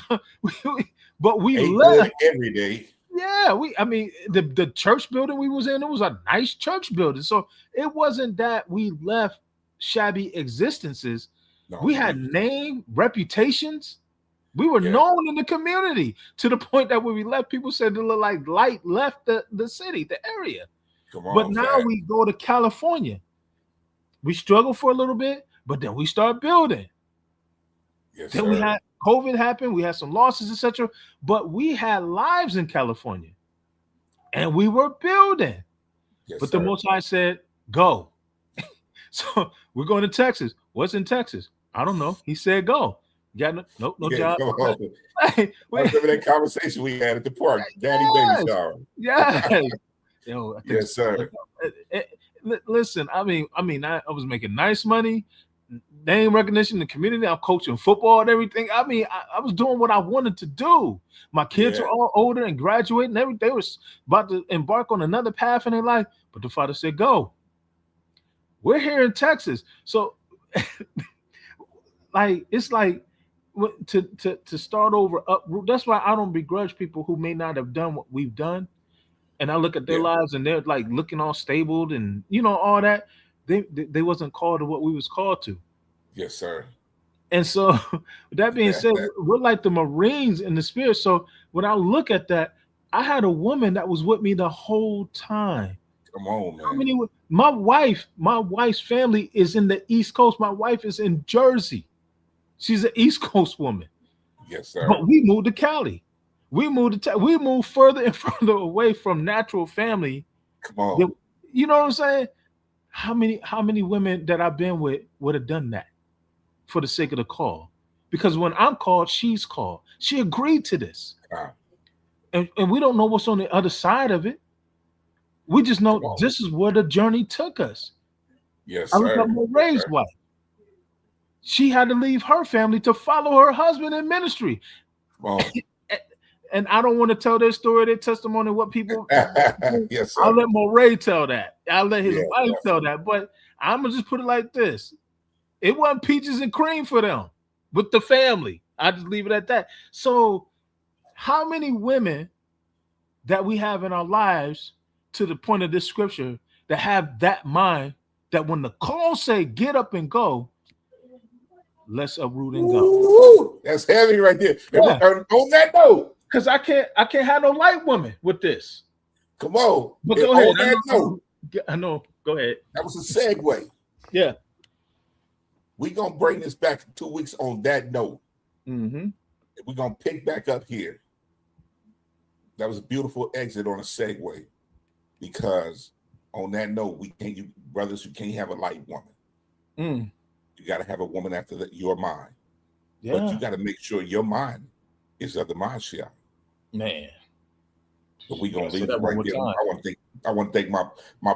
but we left every day. Yeah, I mean the church building we was in, it was a nice church building. So it wasn't that we left shabby existences. No, we had name, reputations. We were known in the community to the point that when we left, people said it looked like light left the city, the area. But now we go to California. We struggle for a little bit, but then we start building. Then we had COVID happen. We had some losses, etc. But we had lives in California, and we were building. But the Most High said, "Go." So we're going to Texas. What's in Texas? I don't know. He said, "Go." You got no job. Hey, remember that conversation we had at the park, Daddy baby shower. Yes. Yes, sir. Listen, I mean, I was making nice money, name recognition in the community. I'm coaching football and everything. I mean, I was doing what I wanted to do. My kids were all older and graduating. They were about to embark on another path in their life. But the father said, "Go." We're here in Texas, so like it's like to start over, uproot. That's why I don't begrudge people who may not have done what we've done. And I look at their lives, and they're like looking all stable, and you know all that. They wasn't called to what we was called to. Yes, sir. And so, with that being said, we're like the Marines in the spirit. So when I look at that, I had a woman that was with me the whole time. Come on, man. My wife's family is in the East Coast. My wife is in Jersey. She's an East Coast woman. Yes, sir. But we moved to Cali. We moved further and further away from natural family. Come on. You know what I'm saying? How many women that I've been with would have done that for the sake of the call? Because when I'm called, she's called. She agreed to this. And we don't know what's on the other side of it. We just know this is where the journey took us. Yes, I look at Moray's wife. She had to leave her family to follow her husband in ministry. And I don't want to tell their story, their testimony, what people. Yes, sir. I'll let Moray tell that. I'll let his wife tell that. But I'm gonna just put it like this: it wasn't peaches and cream for them with the family. I just leave it at that. So, how many women that we have in our lives to the point of this scripture that have that mind that when the call say get up and go, let's uproot and go. Ooh, that's heavy right there. Yeah. And on that note, Because I can't have no light woman with this. come on. But go ahead. On that note, I know. Go ahead. that was a segue. Yeah. We're going to bring this back in 2 weeks on that note. Mm-hmm. We're going to pick back up here. That was a beautiful exit on a segue, because on that note, you can't have a light woman. Mm. You got to have a woman after your mind. Yeah. But you got to make sure your mind is of the mind share. Man. But we're going to leave that it right one there. more time. I want to thank my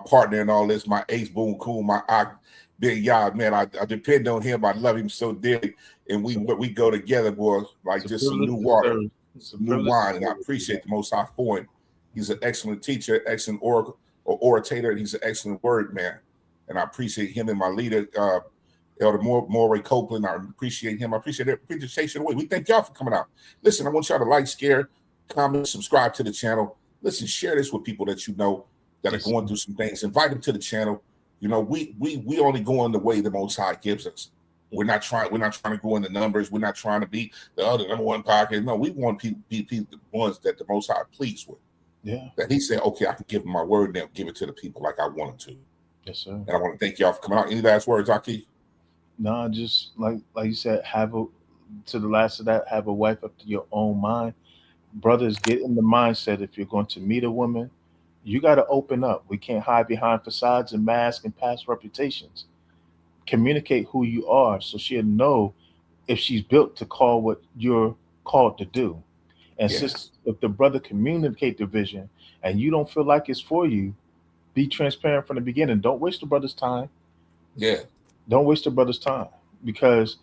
partner in all this, my ace boom cool, my big yard, man. I depend on him. I love him so dearly. And we go together, boy, like just some new water, some new wine. And I appreciate the Most High for him. He's an excellent teacher, excellent orator, and he's an excellent word man. And I appreciate him and my leader, Elder Moray Copeland. I appreciate him. I appreciate it. Appreciation away. We thank y'all for coming out. Listen, I want y'all to like, share, comment, subscribe to the channel. Listen, share this with people that you know that are going through some things. Invite them to the channel. You know, we only go on the way the Most High gives us. We're not trying to go in the numbers. We're not trying to be the other number one podcast. No, we want people the ones that the Most High pleased with. Yeah. That he said, okay, I can give them my word and they'll give it to the people like I want them to. Yes, sir. And I want to thank y'all for coming out. Any last words, Aki? No, just like you said, to the last of that, have a wife up to your own mind. Brothers, get in the mindset if you're going to meet a woman, you got to open up. We can't hide behind facades and masks and past reputations. Communicate who you are so she'll know if she's built to call what you're called to do. And Yes. if the brother communicate the vision and you don't feel like it's for you, be transparent from the beginning. Don't waste the brother's time. Yeah. Don't waste the brother's time, because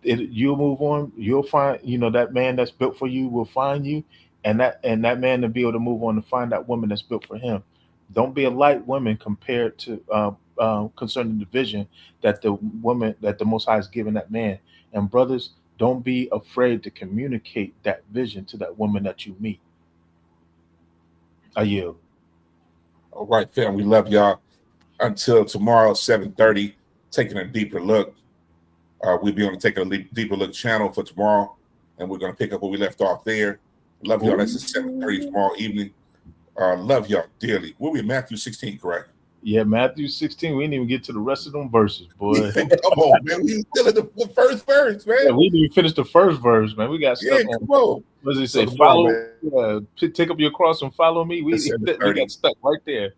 you'll move on. You'll find, that man that's built for you will find you, and that man to be able to move on and find that woman that's built for him. Don't be a light woman compared to concerning the vision that the woman that the Most High has given that man. And brothers, don't be afraid to communicate that vision to that woman that you meet. I yield. All right, fam. We love y'all. Until tomorrow, 7:30, taking a deeper look. We'll be on the Taking a Deeper Look channel for tomorrow, and we're going to pick up where we left off there. Love y'all. That's at 7:30 tomorrow evening. Love y'all dearly. We'll be in Matthew 16, correct? Yeah, Matthew 16. We didn't even get to the rest of them verses, boy. Come on, man. We still in the first verse, man. Yeah, we didn't even finish the first verse, man. We got stuck on. Come on. What does it say? So Follow, take up your cross and follow me. We That's got stuck right there.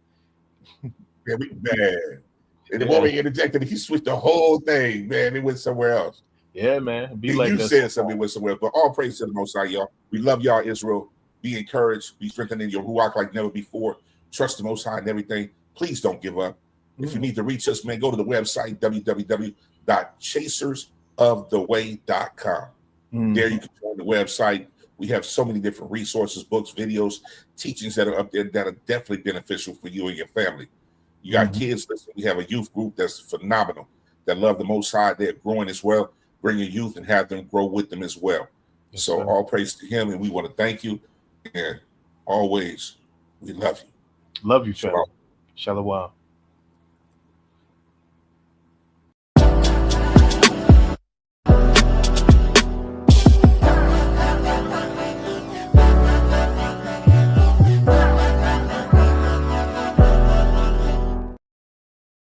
Yeah, man. And the moment he interjected, he switched the whole thing, man. It went somewhere else. Yeah, man. Be And like you that. said something went somewhere else. But all praise to the Most High, y'all. We love y'all, Israel. Be encouraged. Be strengthened in your ruach like never before. Trust the Most High and everything. Please don't give up. If you need to reach us, man, go to the website, www.chasersoftheway.com. There you can join the website. We have so many different resources, books, videos, teachings that are up there that are definitely beneficial for you and your family. You got kids listening. We have a youth group that's phenomenal, that love the Most High. They're growing as well. Bring your youth and have them grow with them as well. Yes, so sir. all praise to him, and we want to thank you. And always, we love you. Love you, fam. Shalom.